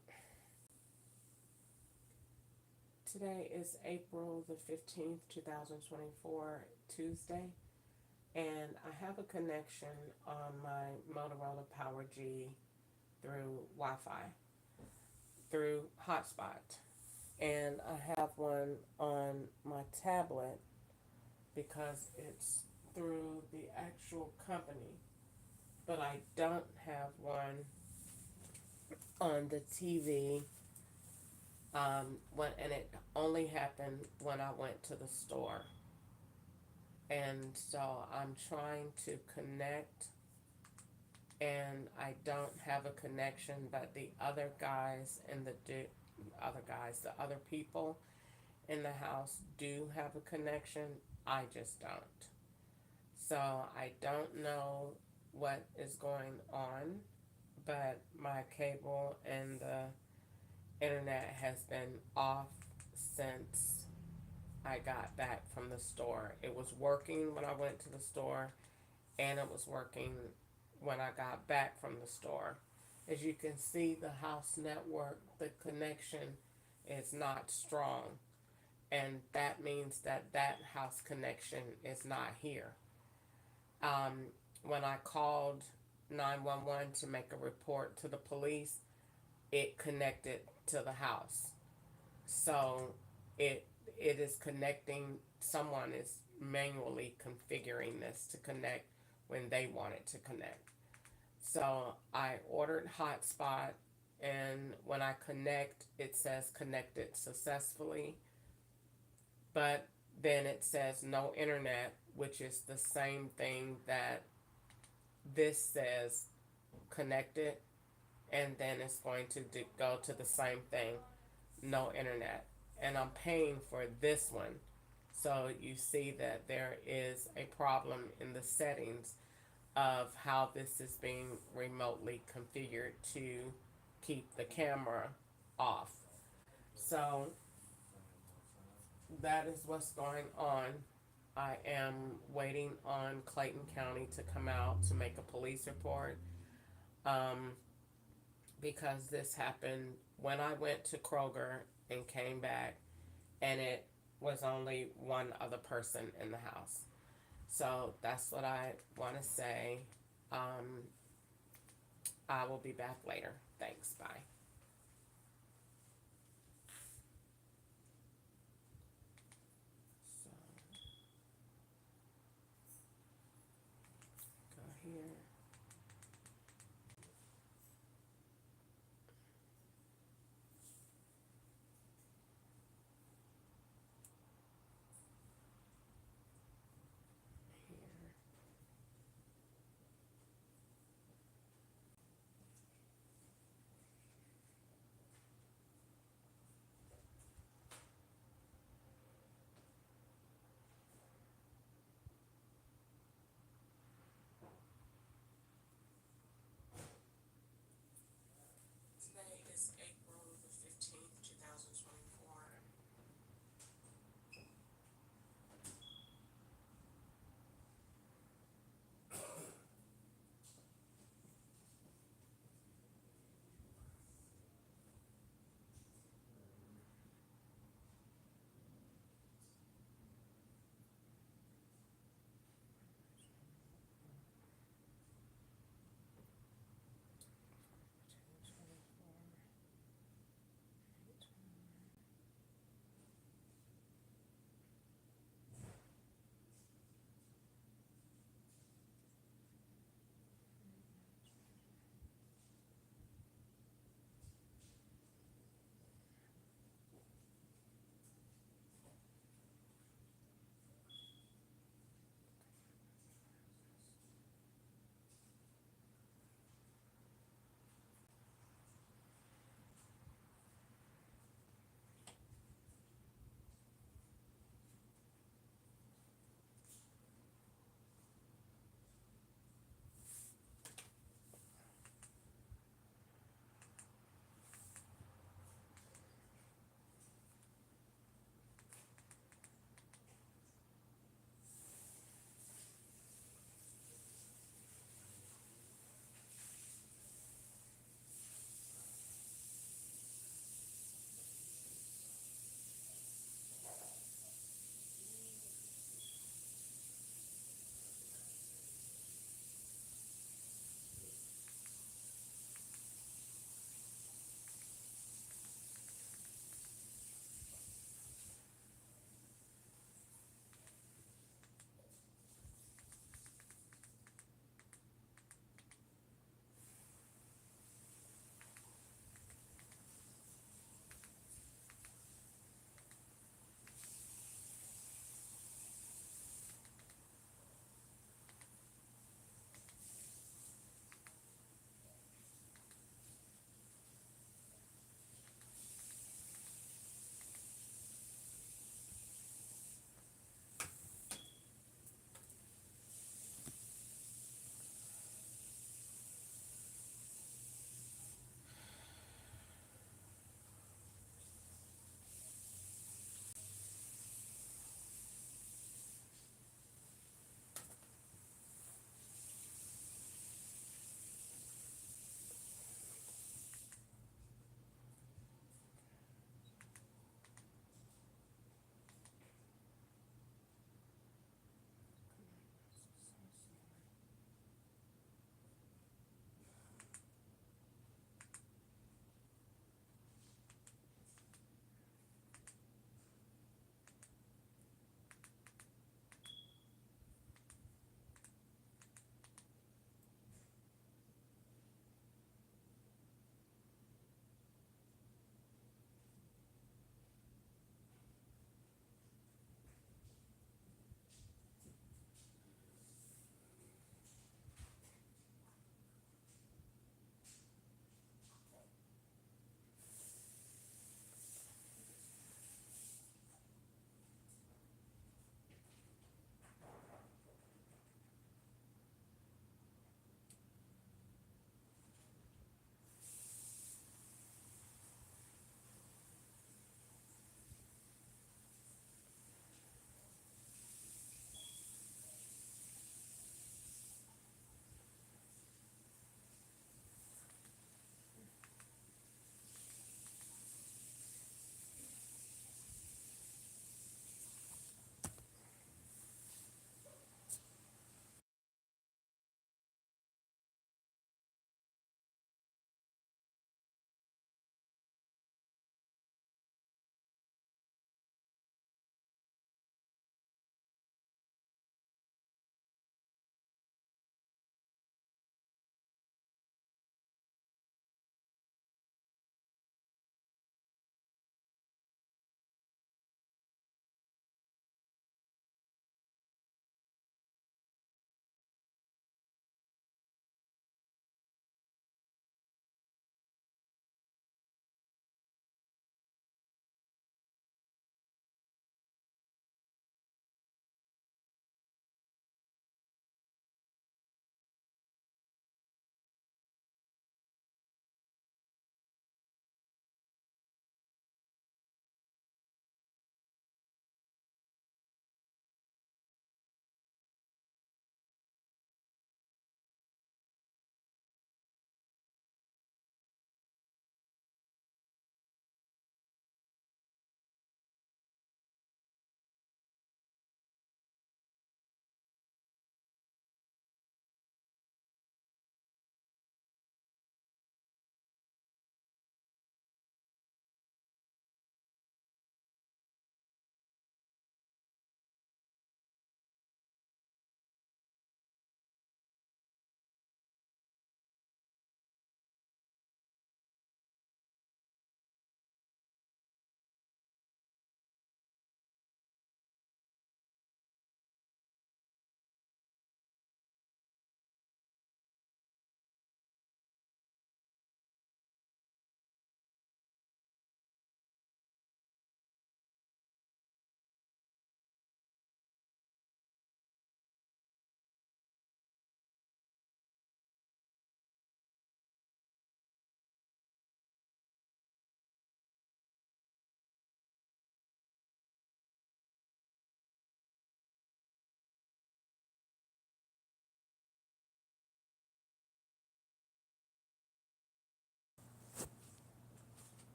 today is April the 15th, 2024, Tuesday. And I have a connection on my Motorola Power G through Wi-Fi, through HOTSPOT. And I have one on my tablet because it's through the actual company. But I don't have one on the TV. And it only happened when I went to the store. And so I'm trying to connect, and I don't have a connection, but the other guys and the other people in the house do have a connection. I just don't. So I don't know what is going on, but my cable and the internet has been off since I got back from the store. It was working when I went to the store, and it was working when I got back from the store. As you can see, the house network, the connection is not strong, and that means that that house connection is not here. When I called 911 to make a report to the police, it connected to the house. So it is connecting, someone is manually configuring this to connect when they want it to connect. So I ordered hotspot, and when I connect, it says connected successfully, but then it says no internet, which is the same thing that this says connected, and then it's going to go to the same thing, no internet. And I'm paying for this one. So you see that there is a problem in the settings of how this is being remotely configured to keep the camera off. So that is what's going on. I am waiting on Clayton County to come out to make a police report, um, because this happened when I went to Kroger and came back, and it was only one other person in the house. So that's what I want to say. Um, I will be back later. Thanks. Bye. So, go here. Here.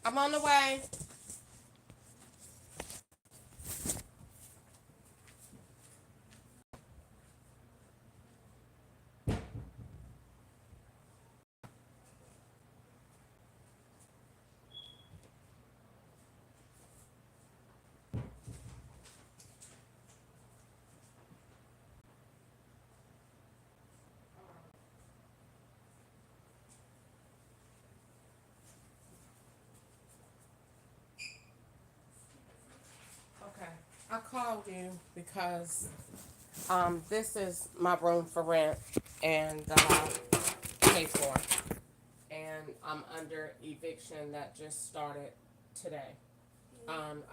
I'm on the way. Okay. I called you because this is my room for rent and that I pay for. And I'm under eviction that just started today.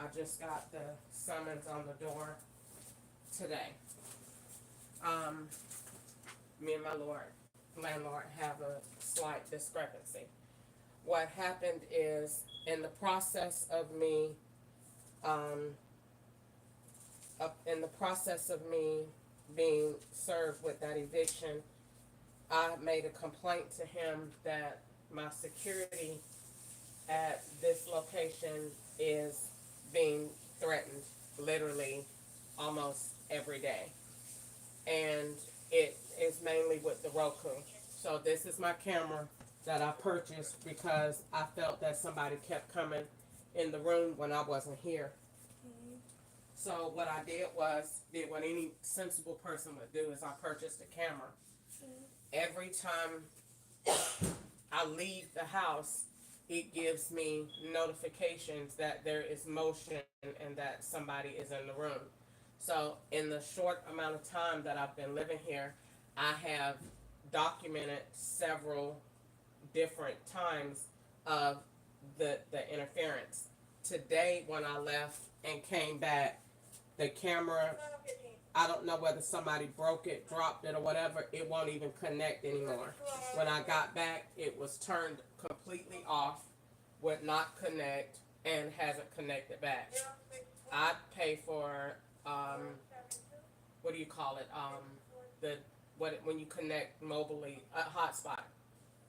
I just got the summons on the door today. Um, Me and my landlord have a slight discrepancy. What happened is in the process of me, um, being served with that eviction, I made a complaint to him that my security at this location is being threatened literally almost every day. And it is mainly with the Roku. So this is my camera that I purchased because I felt that somebody kept coming in the room when I wasn't here. So what I did what any sensible person would do is I purchased a camera. Every time I leave the house, it gives me notifications that there is motion and that somebody is in the room. So in the short amount of time that I've been living here, I have documented several different times of the interference. Today when I left and came back, the camera, I don't know whether somebody broke it, dropped it, or whatever, it won't even connect anymore. When I got back, it was turned completely off, would not connect, and hasn't connected back. I pay for, what do you call it? When you connect mobilely, a hotspot.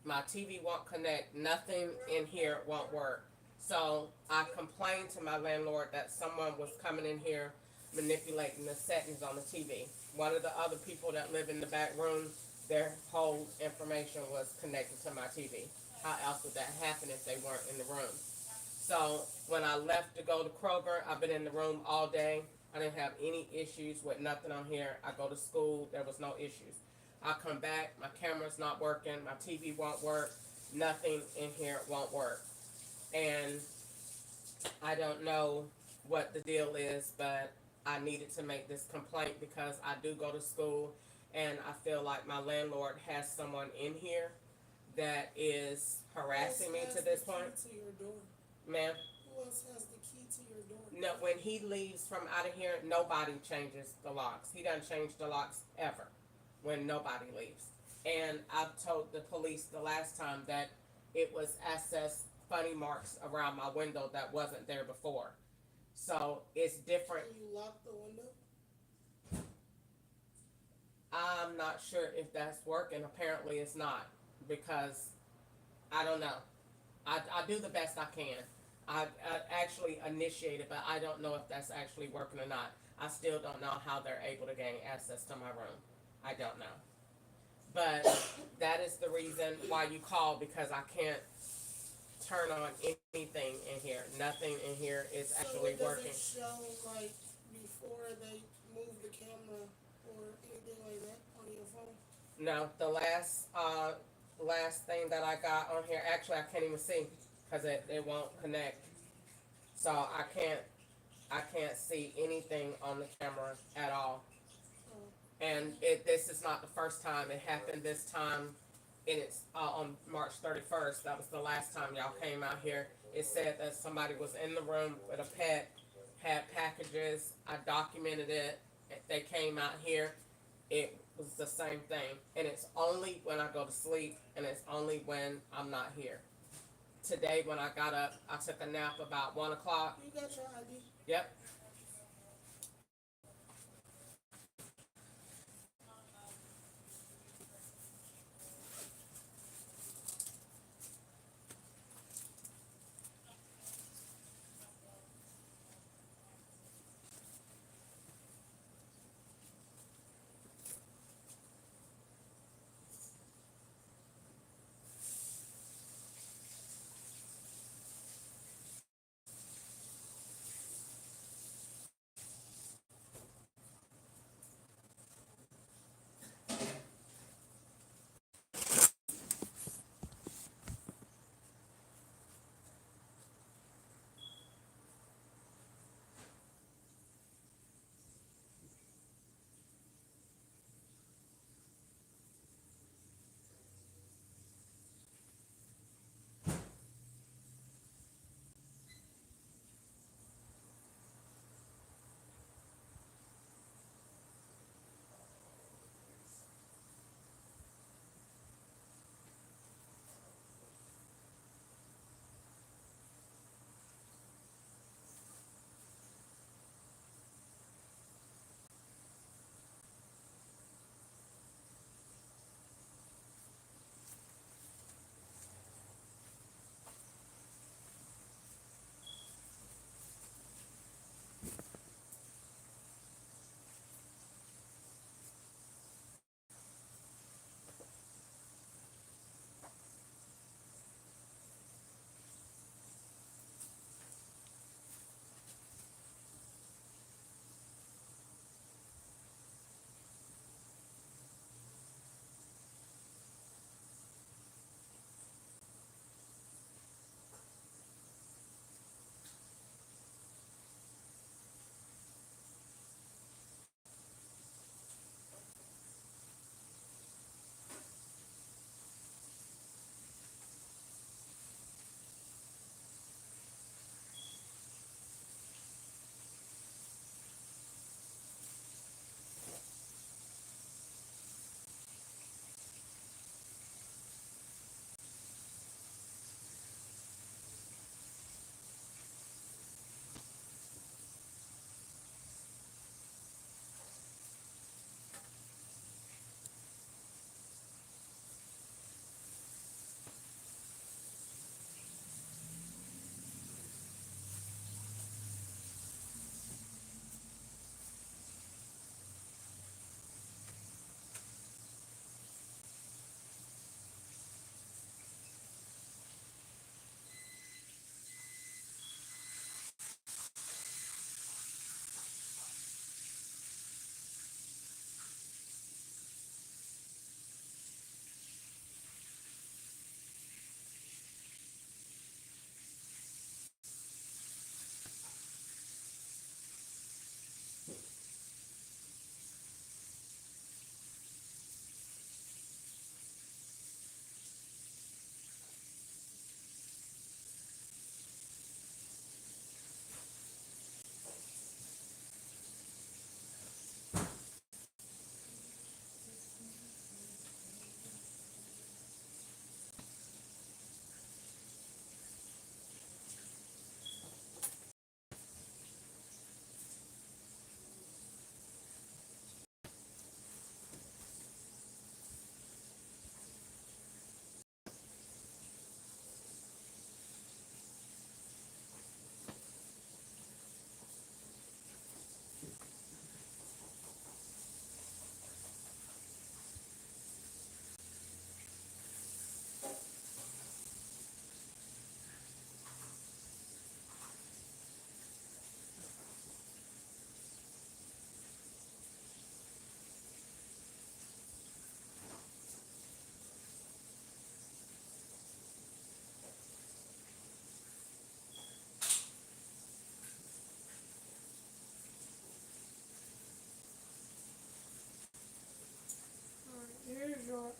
My TV won't connect, nothing in here won't work. So I complained to my landlord that someone was coming in here manipulating the settings on the TV. One of the other people that live in the back room, their whole information was connected to my TV. How else would that happen if they weren't in the room? So when I left to go to Kroger, I've been in the room all day. I didn't have any issues with nothing on here. I go to school, there was no issues. I come back, my camera's not working, my TV won't work, nothing in here won't work. And I don't know what the deal is, but I needed to make this complaint because I do go to school and I feel like my landlord has someone in here that is harassing me to this point. To your door. Ma'am? Who else has the key to your door? No, when he leaves from out of here, nobody changes the locks. He doesn't change the locks ever when nobody leaves. And I've told the police the last time that it was access funny marks around my window that wasn't there before. So it's different. Can you lock the window? I'm not sure if that's working. Apparently it's not because I don't know. I do the best I can. I actually initiated, but I don't know if that's actually working or not. I still don't know how they're able to gain access to my room. I don't know. But that is the reason why you called, because I can't turn on anything in here. Nothing in here is actually working. So it doesn't show like before they move the camera or anything like that on your phone? No, the last thing that I got on here, actually I can't even see because it won't connect. So I can't see anything on the camera at all. And this is not the first time. It happened this time, and it's on March 31st. That was the last time y'all came out here. It said that somebody was in the room with a pet, had packages. I documented it. They came out here. It was the same thing. And it's only when I go to sleep, and it's only when I'm not here. Today when I got up, I took a nap about 1 o'clock. You got your ID? Yep.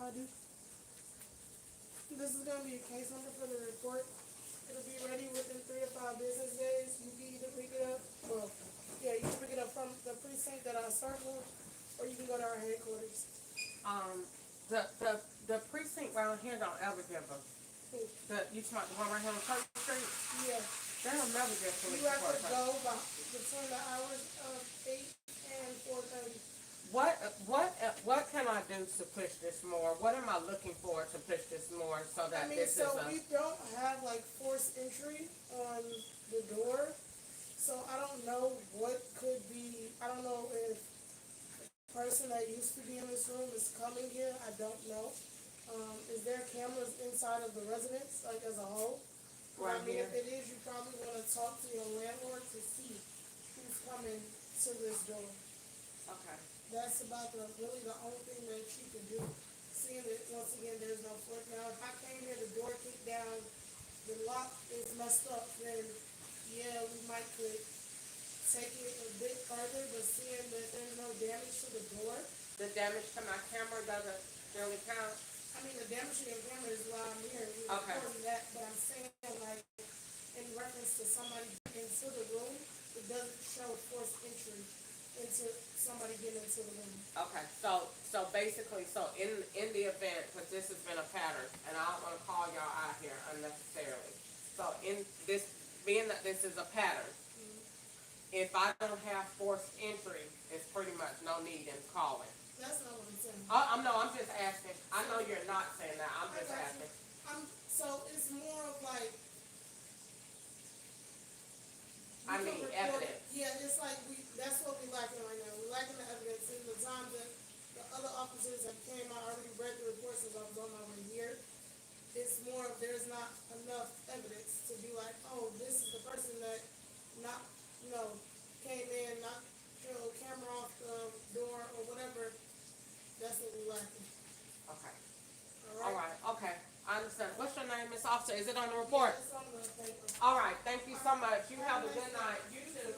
I do. This is gonna be a case number for the report. It'll be ready within 3 to 5 business days. You can either pick it up, well, yeah, you can pick it up from the precinct that I circled, or you can go to our headquarters. The precinct around here don't ever give us. You talking about the one right here on Church Street? Yeah, They don't never give police you have reports. to go by, between the hours of 8 and 4:30. What can I do to push this more? What am I looking for to push this more so I that mean, this so is we don't have like forced entry on the door, so I don't know what could be, I don't know if the person that used to be in this room is coming here, I don't know. Is there cameras inside of the residence, like as a whole? Right I mean, here. if it is, you probably wanna talk to your landlord to see who's coming to this door. Okay. That's about really the only thing that you can do. Seeing that, once again, there's no force. Now, if I came here, the door kicked down, the lock is messed up, then, yeah, we might could take it a bit further, but seeing that there's no damage to the door, The damage to my camera doesn't really count. I mean, the damage to your camera is why I'm here, we're Okay. recording that, but I'm saying, like, in reference to somebody getting into the room, it doesn't show forced entry into somebody getting into the room. Okay, so basically, in the event, because this has been a pattern, and I don't want to call y'all out here unnecessarily. So in this, being that this is a pattern, if I don't have forced entry, it's pretty much no need in calling. That's not what I'm saying. I'm just asking. I know you're not saying that. I'm I just got you. asking. So it's more of like. I we mean, can record- evidence. Yeah, it's like that's what we're lacking right now. We're lacking the evidence. In the time that the other officers that came, I already read the reports as I was on my way here. It's more of there's not enough evidence to be like, oh, this is the person that not, came in, not, camera off the door or whatever. That's what we're lacking. Okay. All All right? right. Okay. I understand. What's your name, Miss Officer? Is it on the report? It's on the paper. All right. Thank you so much. You have a good night. You too.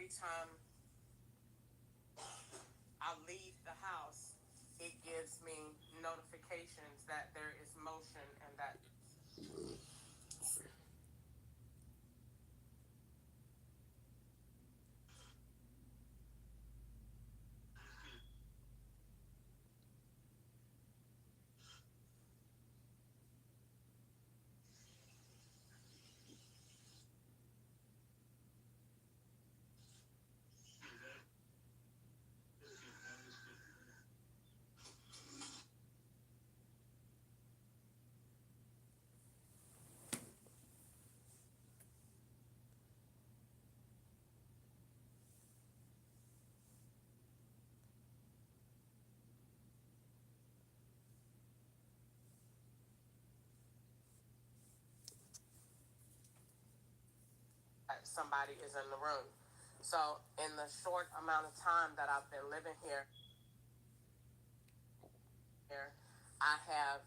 every time I leave the house, it gives me notifications that there is motion and that somebody is in the room. So in the short amount of time that I've been living here, I have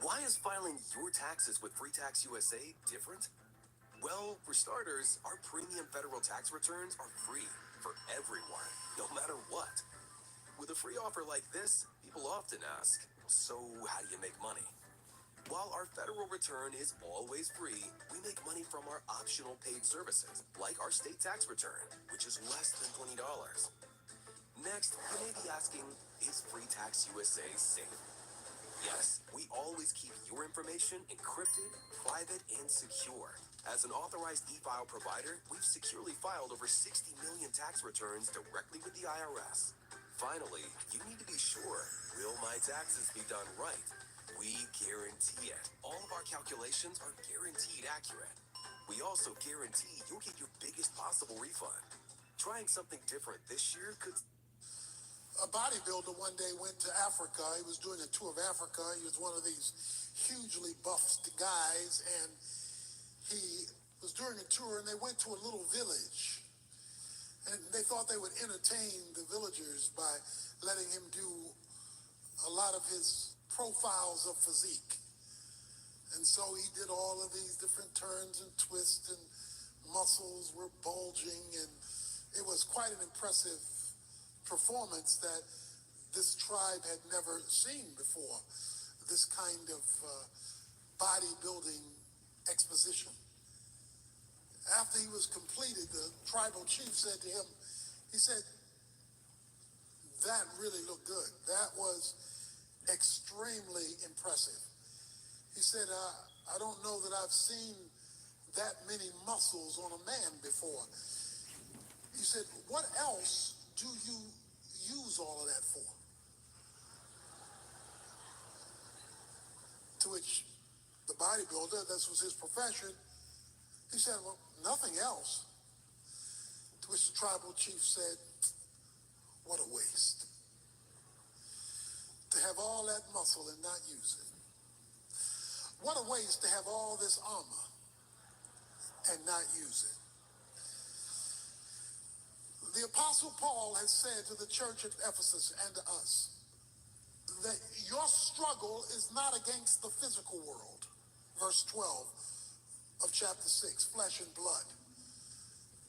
Why is filing your taxes with Free Tax USA different? Well, for starters, our premium federal tax returns are free for everyone, no matter what. With a free offer like this, people often ask, so how do you make money? While our federal return is always free, we make money from our optional paid services, like our state tax return, which is less than $20. Next, you may be asking, is Free Tax USA safe? Yes, we always keep your information encrypted, private, and secure. As an authorized e-file provider, we've securely filed over 60 million tax returns directly with the IRS. Finally, you need to be sure, will my taxes be done right? We guarantee it. All of our calculations are guaranteed accurate. We also guarantee you'll get your biggest possible refund. Trying something different this year could... A bodybuilder one day went to Africa. He was doing a tour of Africa. He was one of these hugely buffed guys, and he was doing a tour, and they went to a little village, and they thought they would entertain the villagers by letting him do a lot of his profiles of physique. And so he did all of these different turns and twists, and muscles were bulging, and it was quite an impressive performance that this tribe had never seen before, this kind of bodybuilding exposition. After he was completed, the tribal chief said to him, he said, "That really looked good. That was extremely impressive." He said, I don't know that I've seen that many muscles on a man before. He said, "What else do you use all of that for?" To which the bodybuilder, this was his profession, he said, "Well, nothing else." To which the tribal chief said, "What a waste. To have all that muscle and not use it. What a waste to have all this armor and not use it." The Apostle Paul has said to the church at Ephesus and to us that your struggle is not against the physical world. Verse 12 of chapter 6, flesh and blood.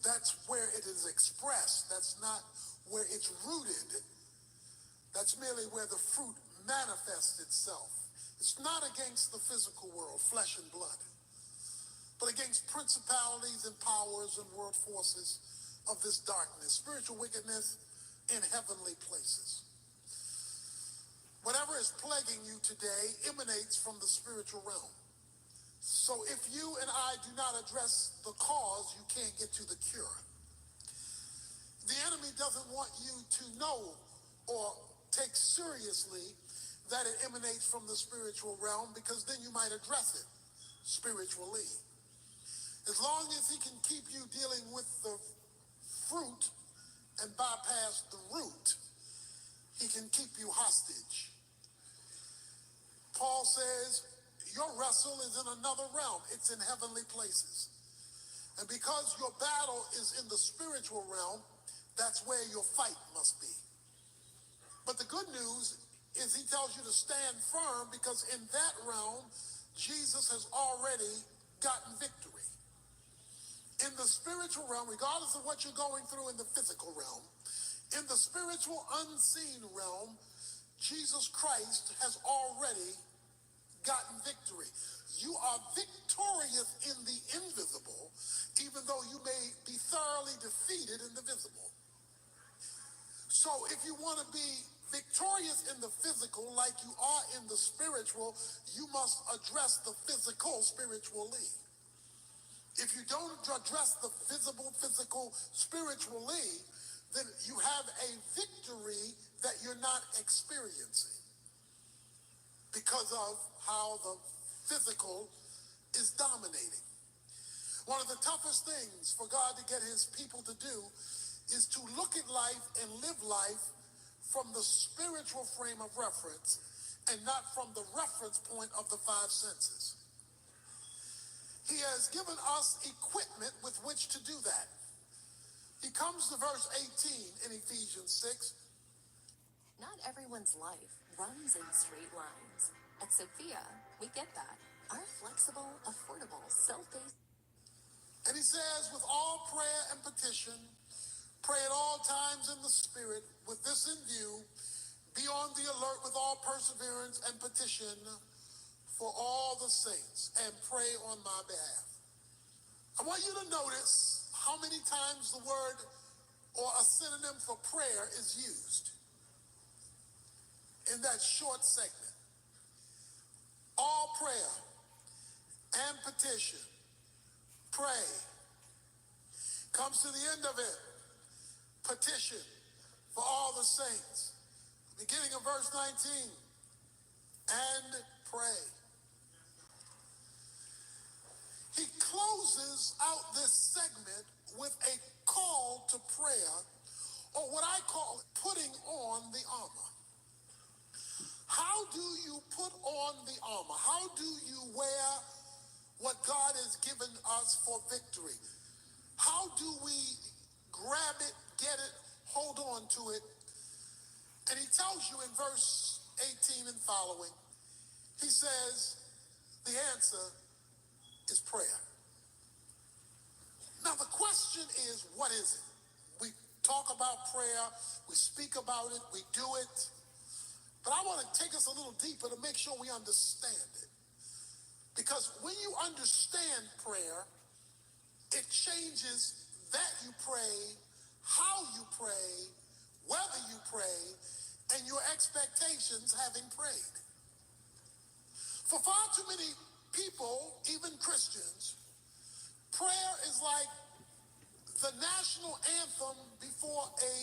That's where it is expressed. That's not where it's rooted. That's merely where the fruit manifests itself. It's not against the physical world, flesh and blood, but against principalities and powers and world forces of this darkness, spiritual wickedness in heavenly places. Whatever is plaguing you today emanates from the spiritual realm. So if you and I do not address the cause, you can't get to the cure. The enemy doesn't want you to know or take seriously that it emanates from the spiritual realm, because then you might address it spiritually. As long as he can keep you dealing with the fruit and bypass the root, he can keep you hostage. Paul says, your wrestle is in another realm. It's in heavenly places. And because your battle is in the spiritual realm, that's where your fight must be. But the good news is he tells you to stand firm, because in that realm, Jesus has already gotten victory. In the spiritual realm, regardless of what you're going through in the physical realm, in the spiritual unseen realm, Jesus Christ has already gotten victory. You are victorious in the invisible, even though you may be thoroughly defeated in the visible. So if you want to be victorious in the physical like you are in the spiritual, you must address the physical spiritually. If you don't address the visible physical spiritually, then you have a victory that you're not experiencing because of how the physical is dominating. One of the toughest things for God to get his people to do is to look at life and live life from the spiritual frame of reference and not from the reference point of the five senses. He has given us equipment with which to do that. He comes to verse 18 in Ephesians 6. Not everyone's life runs in straight lines. At Sophia, we get that. Our flexible, affordable, self-paced. And he says, with all prayer and petition, pray at all times in the Spirit, with this in view, be on the alert with all perseverance and petition for all the saints, and pray on my behalf. I want you to notice how many times the word or a synonym for prayer is used in that short segment. All prayer and petition, pray. Comes to the end of it, petition for all the saints. Beginning of verse 19, and pray. He closes out this segment with a call to prayer, or what I call putting on the armor. How do you put on the armor? How do you wear what God has given us for victory? How do we grab it, get it, hold on to it? And he tells you in verse 18 and following, he says the answer is prayer. Now the question is, what is it? We talk about prayer, we speak about it, we do it, but I want to take us a little deeper to make sure we understand it. Because when you understand prayer, it changes that you pray, how you pray, whether you pray, and your expectations having prayed. For far too many people, even Christians, prayer is like the national anthem before a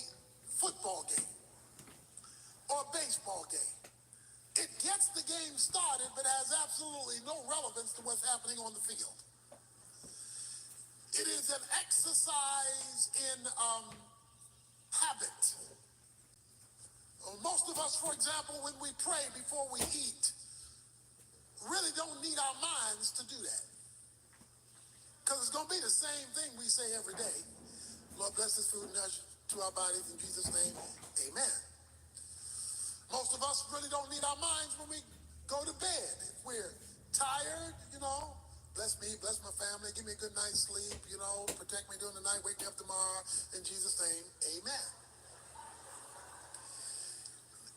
football game or a baseball game. It gets the game started, but has absolutely no relevance to what's happening on the field. It is an exercise in habit. Most of us, for example, when we pray before we eat, really don't need our minds to do that. Because it's going to be the same thing we say every day. Lord, bless this food and nourish to our bodies in Jesus' name. Amen. Most of us really don't need our minds when we go to bed. If we're tired, bless me, bless my family, give me a good night's sleep, protect me during the night, wake me up tomorrow. In Jesus' name, amen.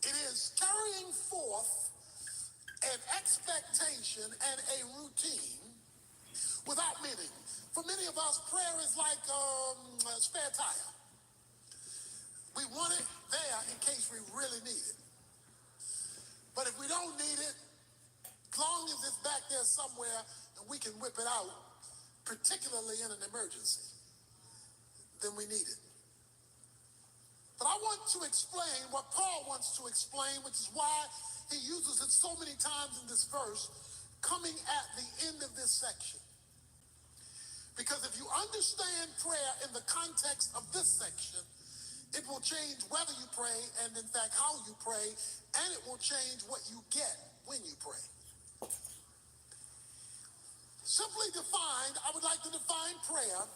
It is carrying forth an expectation and a routine without meaning. For many of us, prayer is like a spare tire. We want it there in case we really need it. But if we don't need it, as long as it's back there somewhere and we can whip it out, particularly in an emergency, then we need it. But I want to explain what Paul wants to explain, which is why he uses it so many times in this verse, coming at the end of this section. Because if you understand prayer in the context of this section, it will change whether you pray and, in fact, how you pray, and it will change what you get when you pray. Simply defined, I would like to define prayer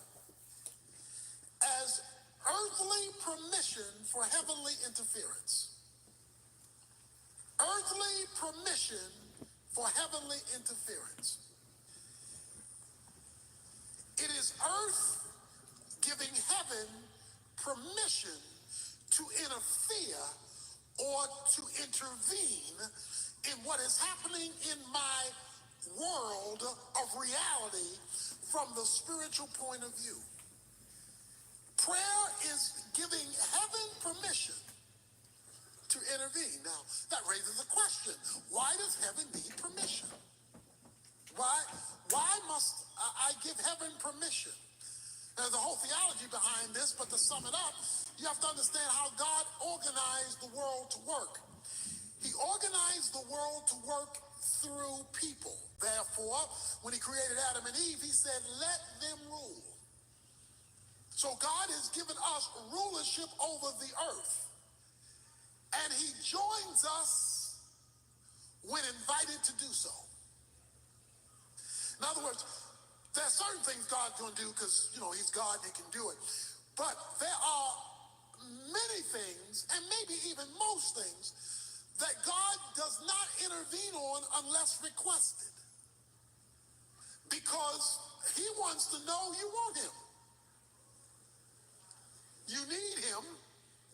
as earthly permission for heavenly interference. Earthly permission for heavenly interference. It is earth giving heaven permission to interfere or to intervene in what is happening in my world of reality from the spiritual point of view. Prayer is giving heaven permission to intervene. Now, that raises a question. Why does heaven need permission? Why must I give heaven permission? There's a whole theology behind this, but to sum it up, you have to understand how God organized the world to work. He organized the world to work through people. Therefore, when he created Adam and Eve, he said, let them rule. So God has given us rulership over the earth. And he joins us when invited to do so. In other words, there are certain things God's going to do because, he's God and he can do it. But there are many things, and maybe even most things, that God does not intervene on unless requested. Because he wants to know you want him. You need him,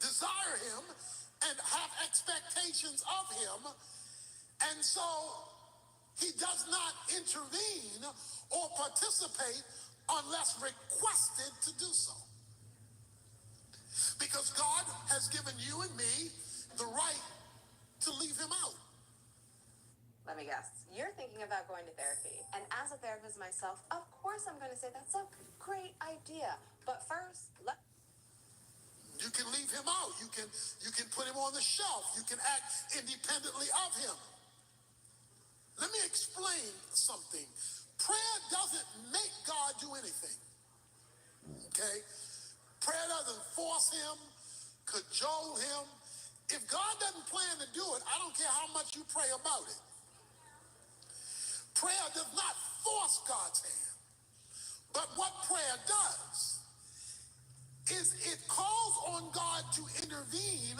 desire him, and have expectations of him. And so he does not intervene or participate unless requested to do so. Because God has given you and me the right to leave him out. Let me guess. You're thinking about going to therapy. And as a therapist myself, of course I'm going to say that's a great idea. But first, you can leave him out. You can put him on the shelf. You can act independently of him. Let me explain something. Prayer doesn't make God do anything. Okay? Prayer doesn't force him, cajole him. If God doesn't plan to do it, I don't care how much you pray about it. Prayer does not force God's hand. But what prayer does is it calls on God to intervene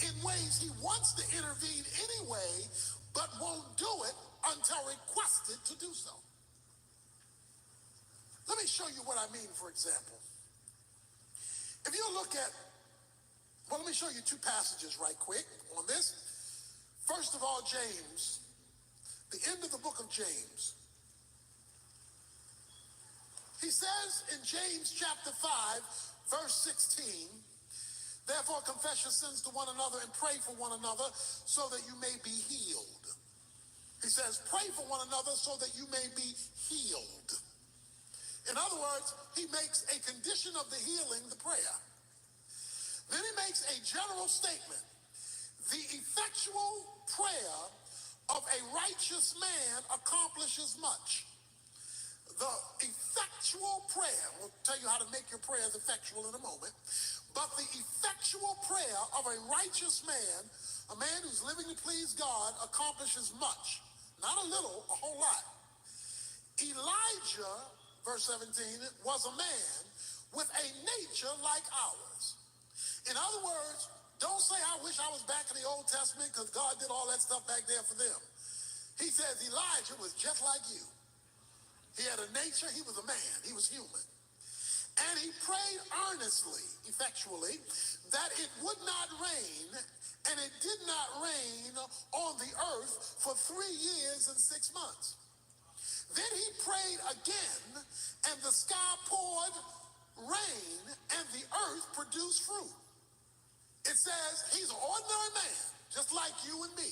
in ways he wants to intervene anyway, but won't do it until requested to do so. Let me show you what I mean, for example. If you look at, well, let me show you two passages right quick on this. First of all, James, the end of the book of James. He says in James chapter 5, verse 16, therefore confess your sins to one another and pray for one another so that you may be healed. He says, pray for one another so that you may be healed. In other words, he makes a condition of the healing the prayer. Then he makes a general statement. The effectual prayer of a righteous man accomplishes much. The effectual prayer, we'll tell you how to make your prayers effectual in a moment, but the effectual prayer of a righteous man, a man who's living to please God, accomplishes much. Not a little, a whole lot. Elijah, verse 17, was a man with a nature like ours. In other words, don't say, I wish I was back in the Old Testament because God did all that stuff back there for them. He says Elijah was just like you. He had a nature, he was a man, he was human. And he prayed earnestly, effectually, that it would not rain, and it did not rain on the earth for 3 years and 6 months. Then he prayed again, and the sky poured rain, and the earth produced fruit. It says he's an ordinary man, just like you and me.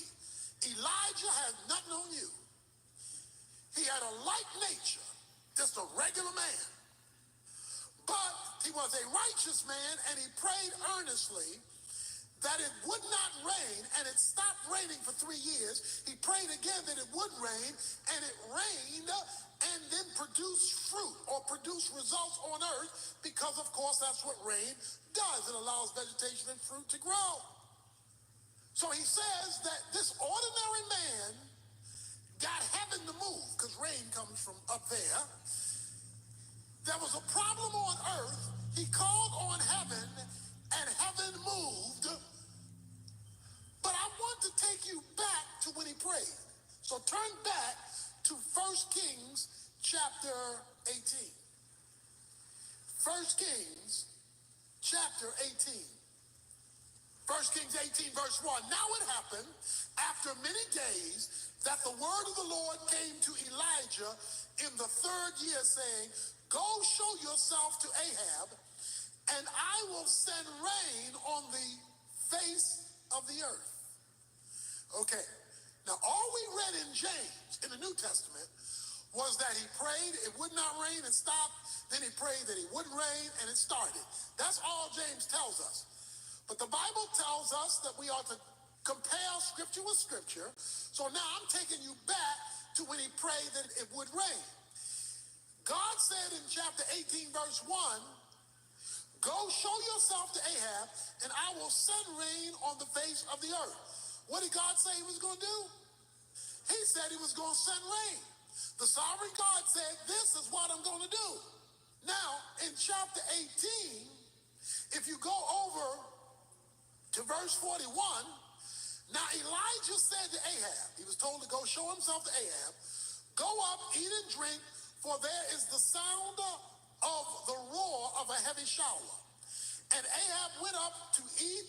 Elijah has nothing on you. He had a like nature, just a regular man. But he was a righteous man, and he prayed earnestly that it would not rain, and it stopped raining for 3 years. He prayed again that it would rain, and it rained, and then produced fruit or produced results on earth, because of course that's what rain does. It allows vegetation and fruit to grow. So he says that this ordinary man got heaven to move, because rain comes from up there. There was a problem on earth. He called on heaven, and heaven moved. But I want to take you back to when he prayed. So turn back to 1 Kings chapter 18. 1 Kings chapter 18. 1 Kings 18, verse 1. Now it happened after many days that the word of the Lord came to Elijah in the 3rd year, saying, go show yourself to Ahab, and I will send rain on the face of the earth. Okay, now all we read in James in the New Testament was that he prayed, it would not rain, and stopped. Then he prayed that it would rain, and it started. That's all James tells us. But the Bible tells us that we ought to compare scripture with scripture. So now I'm taking you back to when he prayed that it would rain. God said in chapter 18, verse 1, go show yourself to Ahab, and I will send rain on the face of the earth. What did God say he was going to do? He said he was going to send rain. The sovereign God said, this is what I'm going to do. Now, in chapter 18, if you go over to verse 41, now Elijah said to Ahab, he was told to go show himself to Ahab, go up, eat and drink, for there is the sound of the roar of a heavy shower. And Ahab went up to eat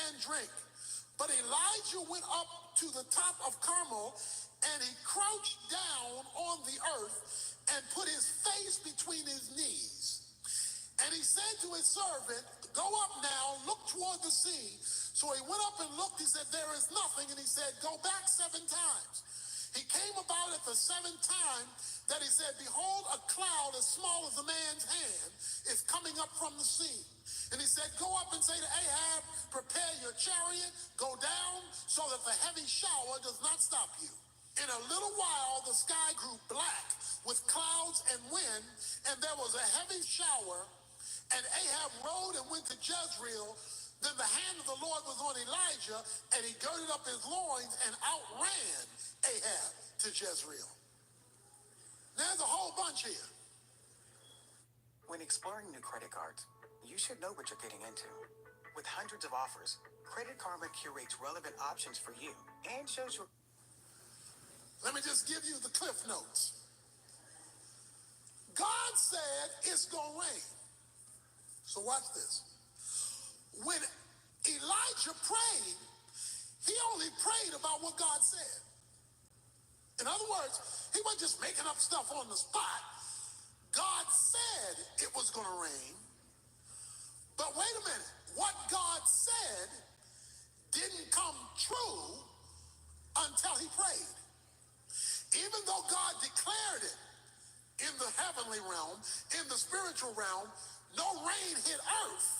and drink. But Elijah went up to the top of Carmel, and he crouched down on the earth and put his face between his knees. And he said to his servant, go up now, look toward the sea. So he went up and looked, he said, there is nothing. And he said, go back 7 times. He came about at the 7th time that he said, behold, a cloud as small as a man's hand is coming up from the sea. And he said, go up and say to Ahab, prepare your chariot, go down so that the heavy shower does not stop you. In a little while, the sky grew black with clouds and wind, and there was a heavy shower, and Ahab rode and went to Jezreel. Then the hand of the Lord was on Elijah, and he girded up his loins and outran Ahab to Jezreel. There's a whole bunch here. When exploring new credit cards, you should know what you're getting into. With hundreds of offers, Credit Karma curates relevant options for you and shows you. Let me just give you the cliff notes. God said it's gonna rain. So watch this. When Elijah prayed, he only prayed about what God said. In other words, he wasn't just making up stuff on the spot. God said it was gonna rain. But wait a minute, what God said didn't come true until he prayed. Even though God declared it in the heavenly realm, in the spiritual realm, no rain hit earth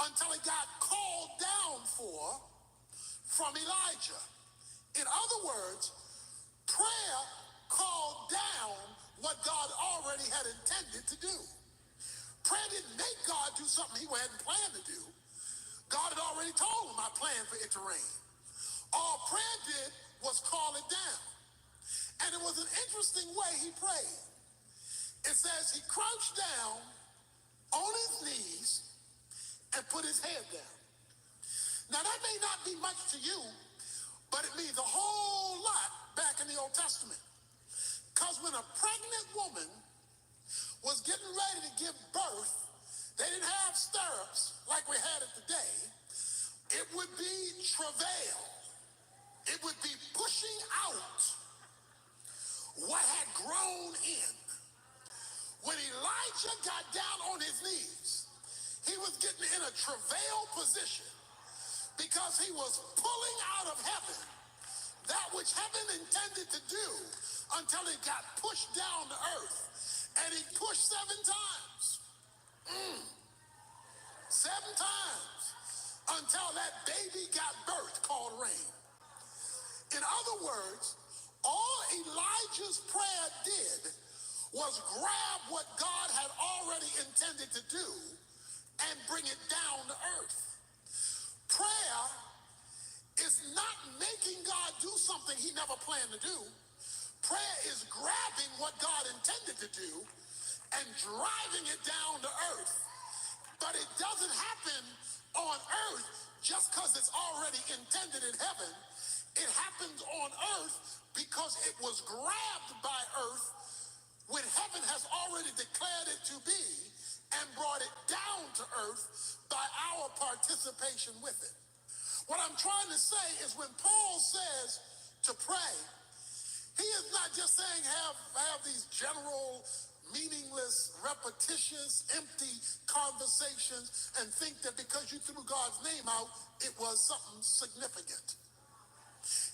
until it got called down for from Elijah. In other words, prayer called down what God already had intended to do. Prayer didn't make God do something he hadn't planned to do. God had already told him, I planned for it to rain. All prayer did was call it down. And it was an interesting way he prayed. It says he crouched down on his knees and put his head down. Now that may not be much to you, but it means a whole lot back in the Old Testament. Because when a pregnant woman was getting ready to give birth, they didn't have stirrups like we had it today. It would be travail. It would be pushing out what had grown in. When Elijah got down on his knees, he was getting in a travail position because he was pulling out of heaven that which heaven intended to do until it got pushed down to earth. And he pushed 7 times. 7 times until that baby got birthed called rain. In other words, all Elijah's prayer did was grab what God had already intended to do and bring it down to earth. Prayer is not making God do something he never planned to do. Prayer is grabbing what God intended to do and driving it down to earth. But it doesn't happen on earth just because it's already intended in heaven. It happens on earth because it was grabbed by earth when heaven has already declared it to be and brought it down to earth by our participation with it. What I'm trying to say is when Paul says to pray, he is not just saying have these general, meaningless, repetitious, empty conversations and think that because you threw God's name out, it was something significant.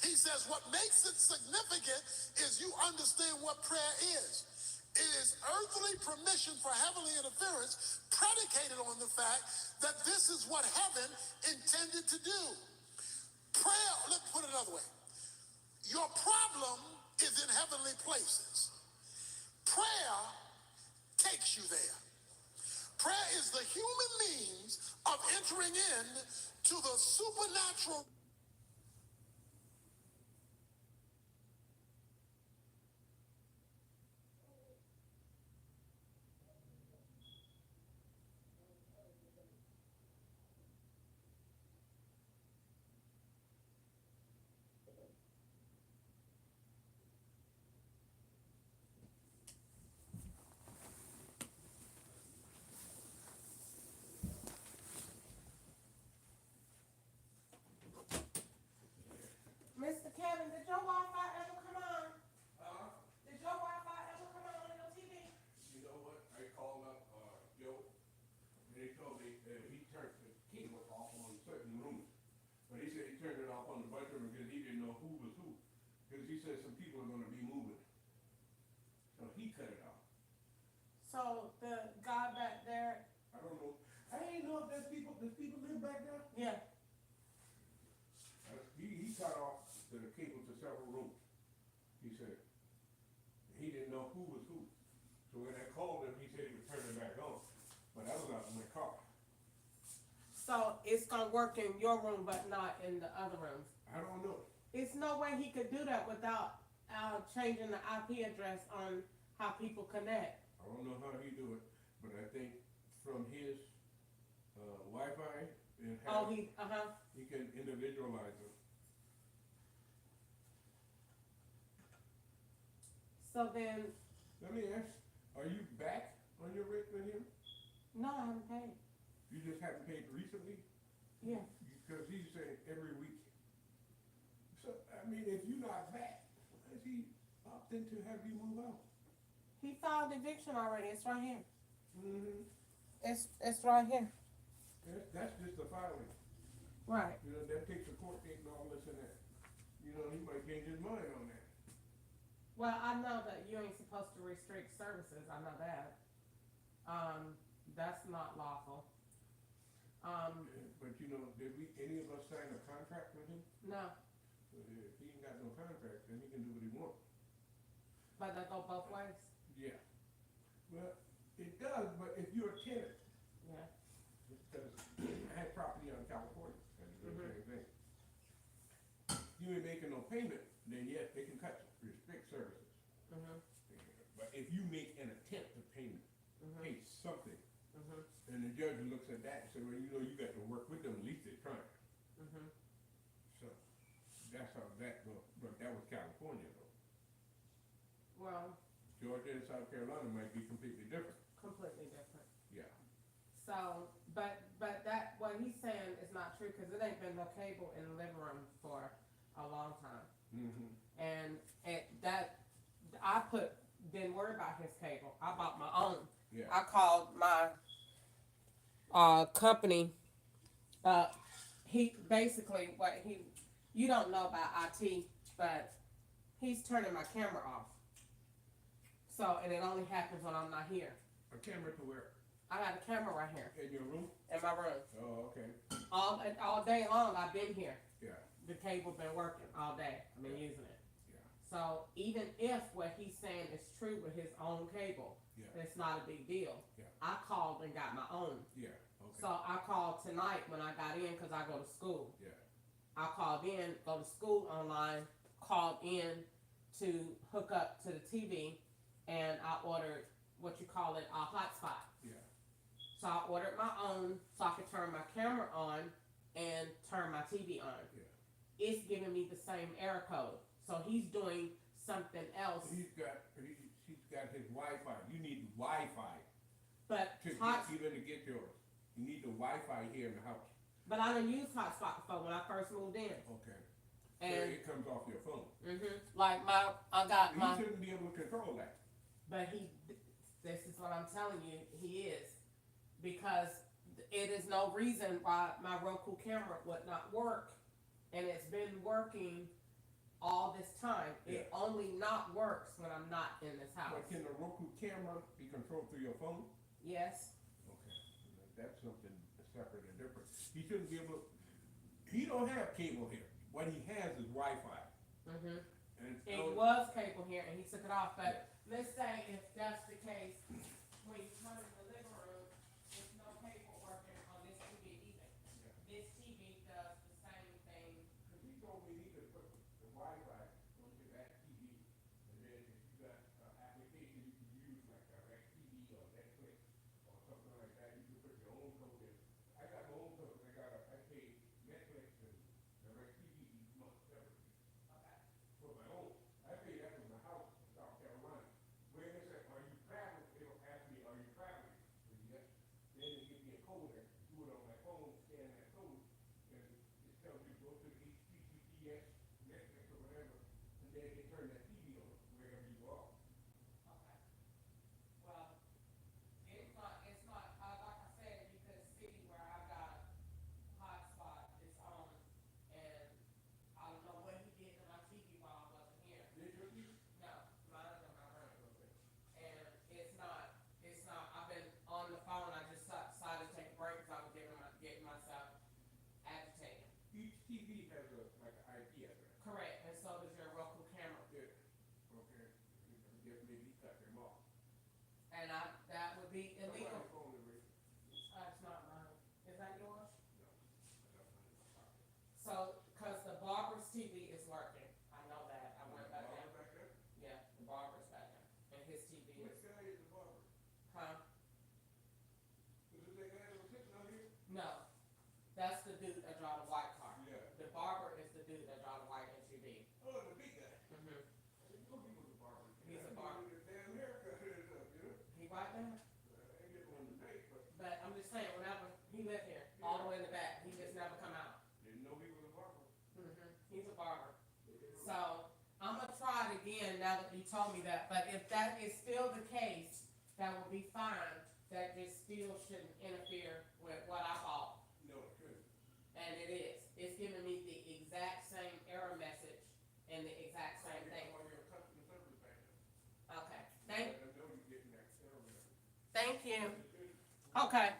He says what makes it significant is you understand what prayer is. It is earthly permission for heavenly interference predicated on the fact that this is what heaven intended to do. Prayer, let's put it another way. Your problem is in heavenly places. Prayer takes you there. Prayer is the human means of entering in to the supernatural. Mr. Kevin, did your Wi-Fi ever come on? Did your Wi-Fi ever come on your TV? You know what? I called up, Joe, and they told me he turned the cable off on certain rooms. But he said he turned it off on the bunch of them because he didn't know who was who. Because he said some people are gonna be moving. So he cut it off. So the guy back there, I don't know. I didn't know if there's people live back there. yeah. He cut off the cable to several rooms. He said he didn't know who was who. So when I called him, he said he would turn it back on. But I was out in my car. So it's gonna work in your room, but not in the other rooms. I don't know. It's no way he could do that without changing the IP address on how people connect. I don't know how he do it, but I think from his Wi-Fi, and Oh, have, he he can individualize them. So then, Let me ask, are you back on your rate with him? no, I haven't paid. You just haven't paid recently? Yeah. Because he's saying every week. So, I mean, if you're not back, why is he opting to have you move out? He filed eviction already. It's right here. Mm-hmm. It's right here. That's just the filing. Right. You know, that takes a court date and all this and that. You know, he might change his mind on that. Well, I know that you ain't supposed to restrict services. I know that. That's not lawful. But you know, did we, any of us sign a contract with him? No, So if he ain't got no contract, then he can do what he wants. but that go both ways. Yeah. Well, it does, but if you're a tenant, Yeah. because I had property on California, and it's the same thing. You ain't making no payment, then yes, they can cut you, restrict services. Mhm. But if you make an attempt to pay something, Mhm. and the judge looks at that and says, well, you know, you got to work with them, at least they're trying. Mhm. So, that's how that goes, but that was California though. Well, Georgia and South Carolina might be completely different. completely different. Yeah. So, but that what he's saying is not true because it ain't been no cable in the living room for a long time. Mm-hmm. And didn't worry about his cable. I bought my own. Yeah. I called my company. He basically you don't know about IT, but he's turning my camera off. So, and it only happens when I'm not here. A camera to where? I got a camera right here In your room? in my room. Oh, okay. All day long I've been here. Yeah. The cable been working all day. I've been Yeah. using it. Yeah. So even if what he's saying is true with his own cable, Yeah. it's not a big deal. Yeah. I called and got my own. Yeah. Okay. So I called tonight when I got in because I go to school. Yeah. I called in, go to school online, called in to hook up to the TV, and I ordered what you call it, a hotspot. Yeah. So I ordered my own so I could turn my camera on and turn my TV on. Yeah. It's giving me the same error code. So he's doing something else. He's got his Wi-Fi. You need Wi-Fi But even to get yours. You need the Wi-Fi here in the house. But I done used hotspot before when I first moved in. Okay. And so it comes off your phone. like I got my. He shouldn't be able to control that. But this is what I'm telling you, he is. Because it is no reason why my Roku camera would not work. And it's been working all this time. It only not works when I'm not in this house. But can the Roku camera be controlled through your phone? Yes. Okay. That's something separate and different. He shouldn't be able, he don't have cable here. What he has is Wi-Fi. And It was cable here and he took it off, but let's say if that's the case, when you come in the living room, there's no cable working on this TV either. This TV does the same thing. Because he told me he could put the Wi-Fi onto that TV, and then if you got an application you can use like DirecTV or Netflix or something like that, you can put your own code in. I got my own code. I pay Netflix and DirecTV each month separately. For my own. I pay that for my house in South Carolina. When they say, are you traveling? It'll ask me, are you traveling? So yes. Then it gives me a code there. Do it on my phone, scan that code, and it tells you go to the HTTPS, Netflix or whatever, and then it turn that TV on wherever you are. Okay. Well, it's not, like I said, you could see where I got hotspot is on, and I don't know what he did to my TV while I wasn't here. Did your TV? No, mine is in my room. And it's not, I've been on the phone, I just decided to take a break because I was getting myself agitated. Each TV has like an IP address. Correct, and so does your Roku camera. Yeah. Okay. I guess maybe he cut them off. And that would be illegal. Somebody's phone is ringing. It's not mine. Is that yours? No. I got mine in my pocket. So, cause the barber's TV is working, I know that, I went back there. Back there? Yeah, the barber's back there, and his TV Which is, guy is the barber? huh? Is it that guy that was sitting out here? No, that's He's a barber. So I'm gonna try it again now that you told me that. But if that is still the case, that will be fine. That just still shouldn't interfere with what I bought. No, it couldn't. And it is. It's giving me the exact same error message and the exact same thing. Call your customer service back then. Okay. Let them know you're getting that error message. Thank you. It's good. Okay.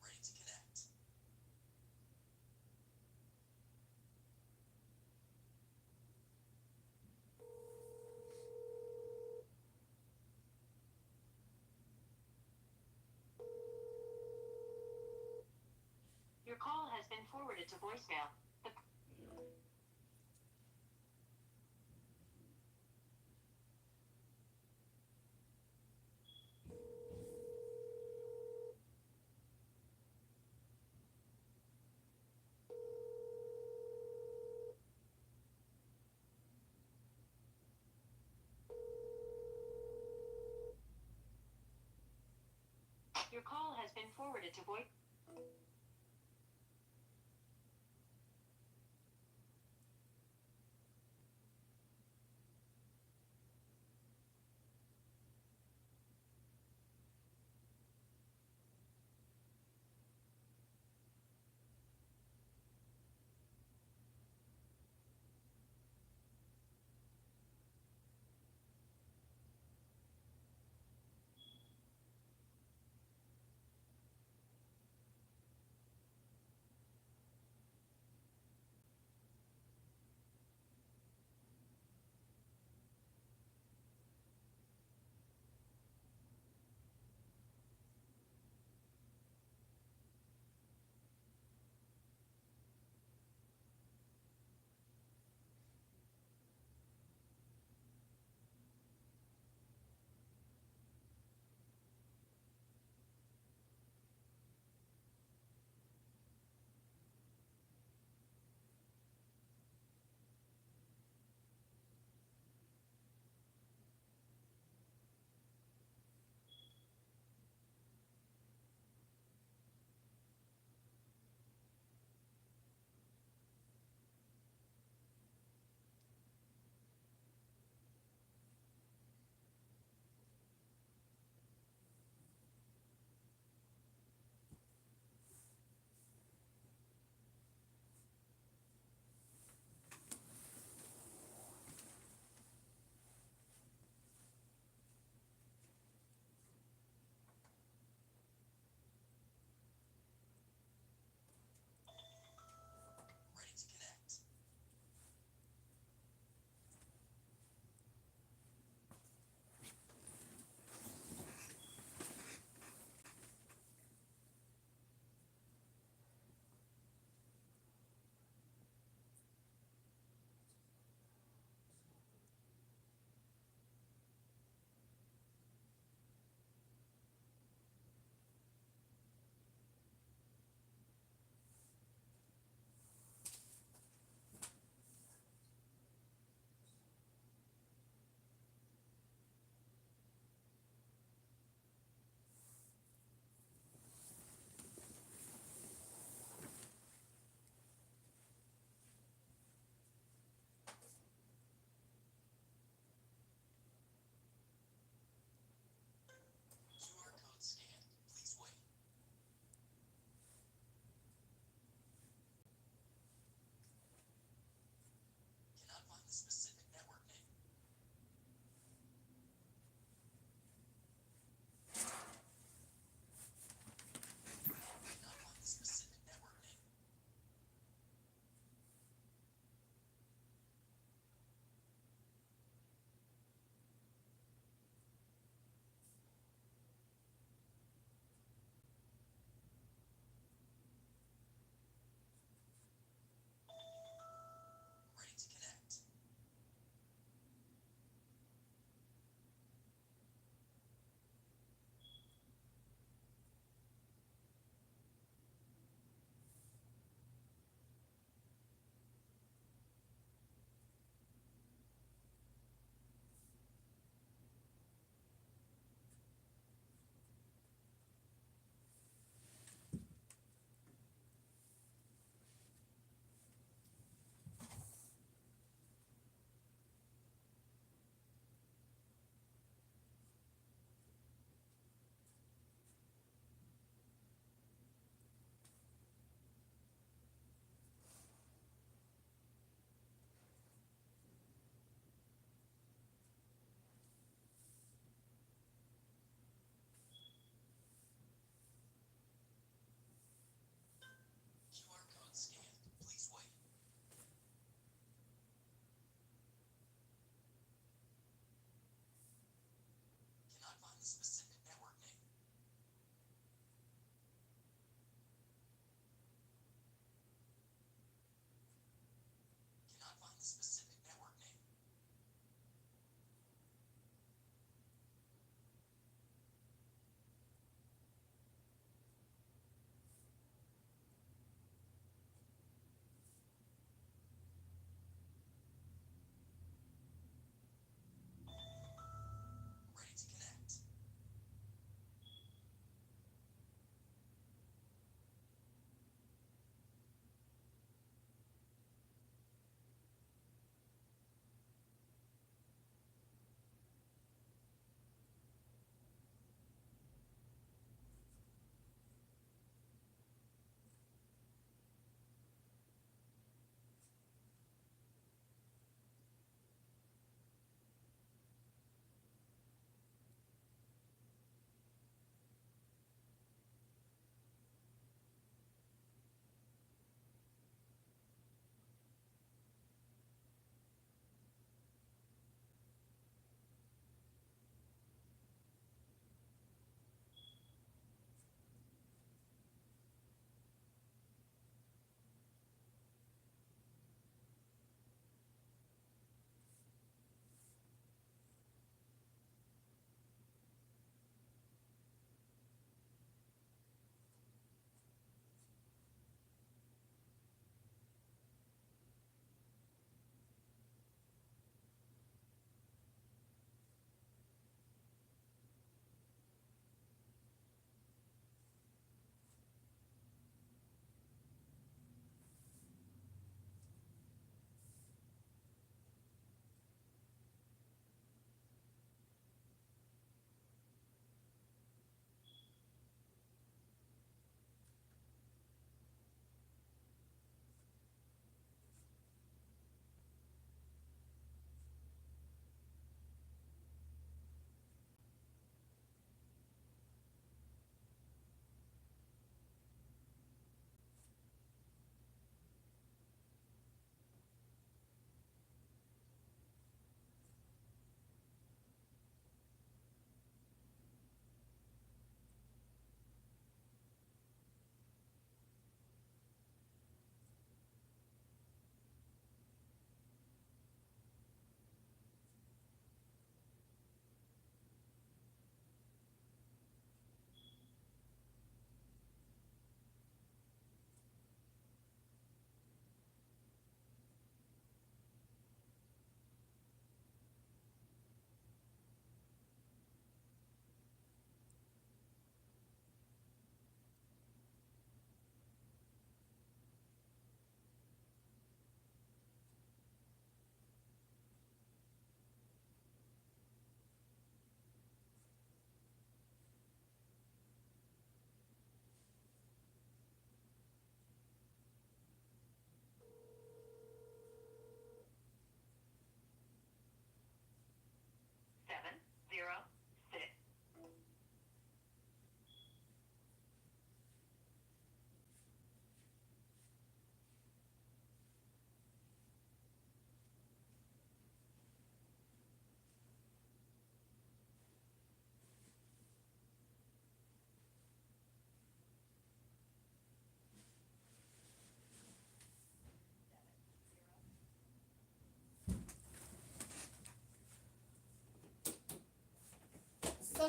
Ready to connect. Your call has been forwarded to voicemail. The Your call has been forwarded to voice.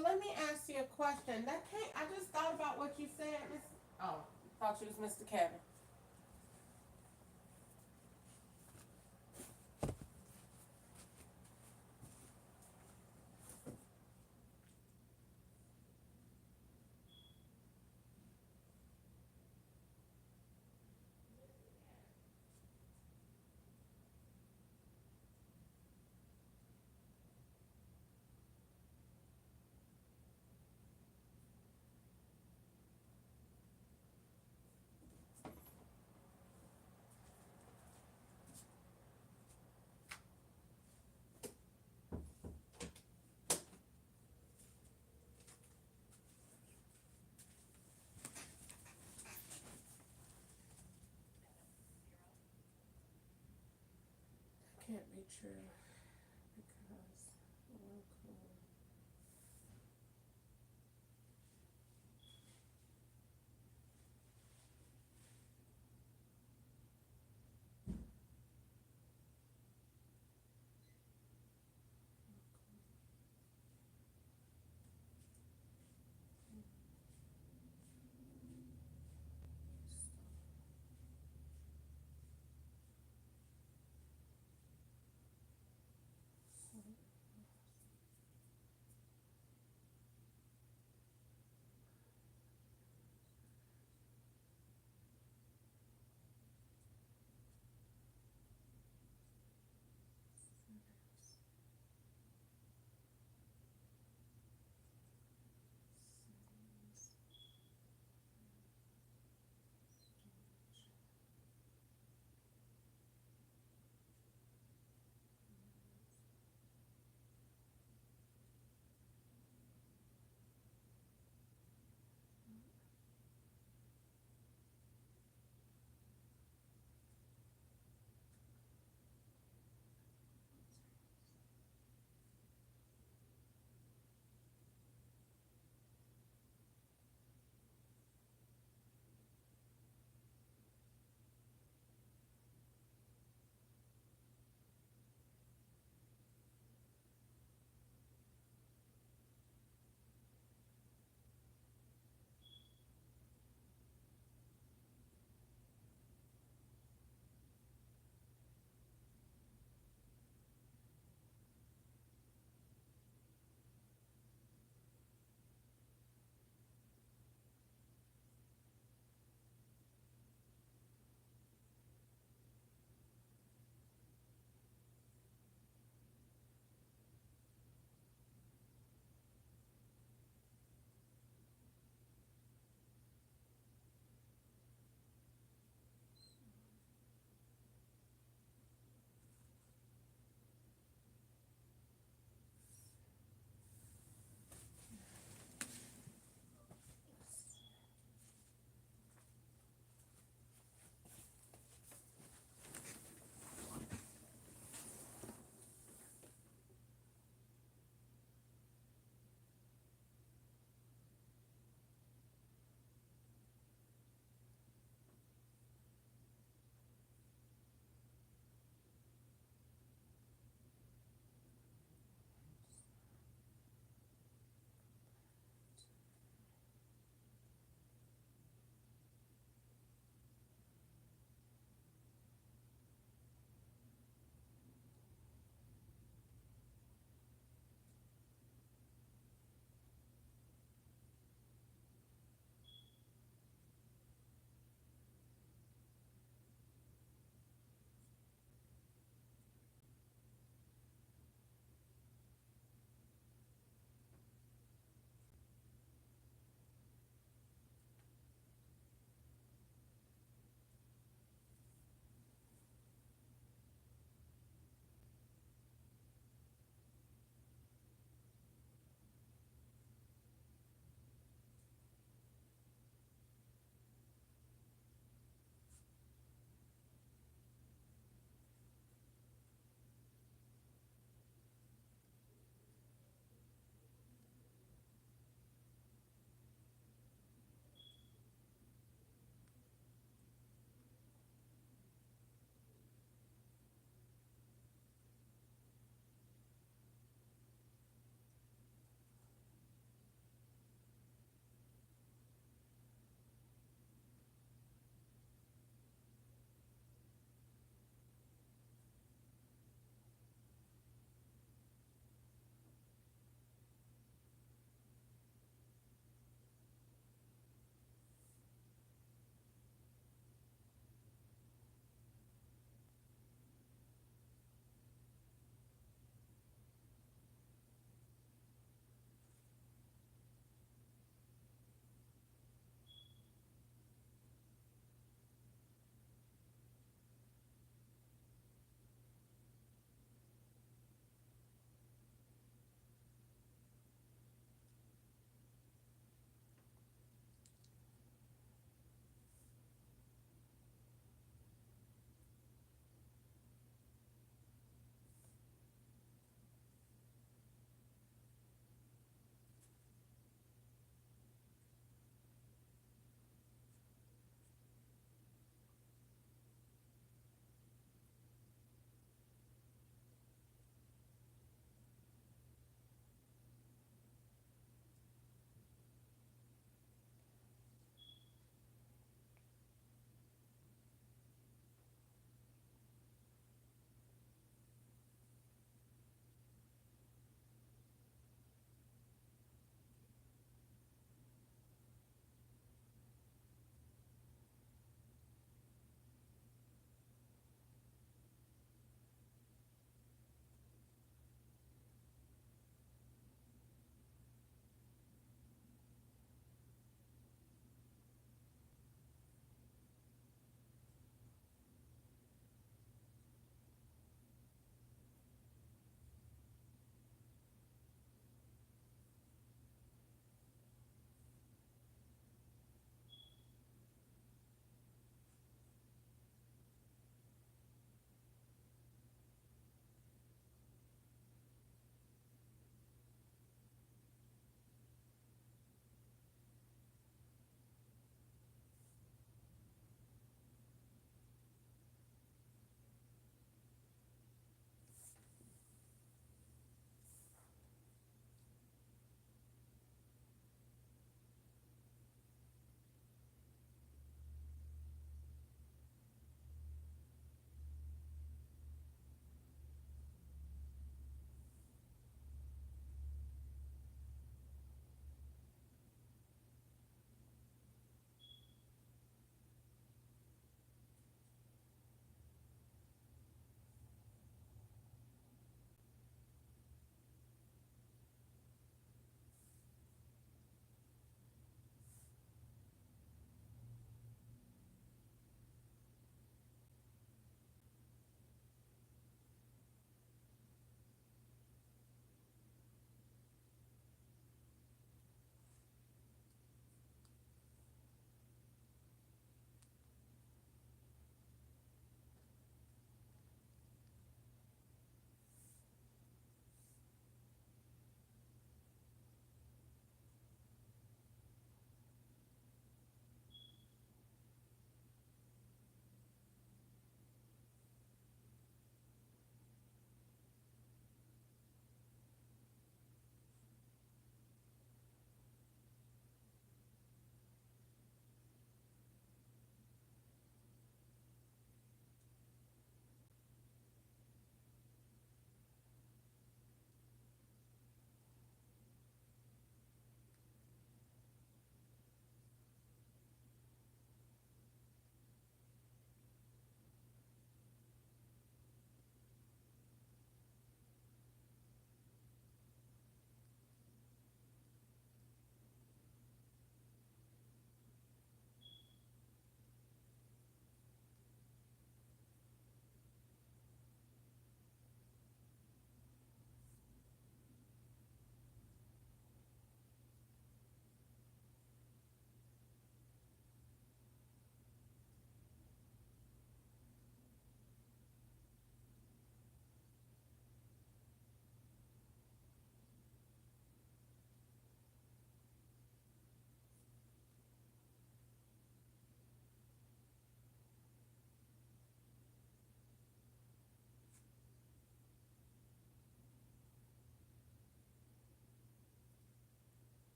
So let me ask you a question. That can't. I just thought about what you said, Miss. Oh, thought you was Mr. Kevin. Can't be true because.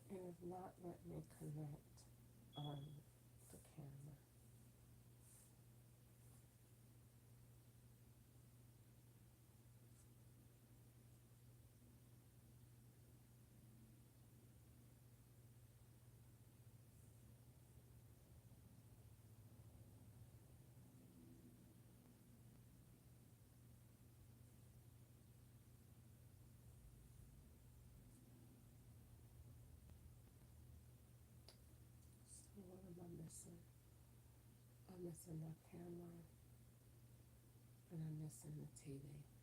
It is not letting me connect on the camera. So what am I missing? I'm missing my camera and I'm missing the TV.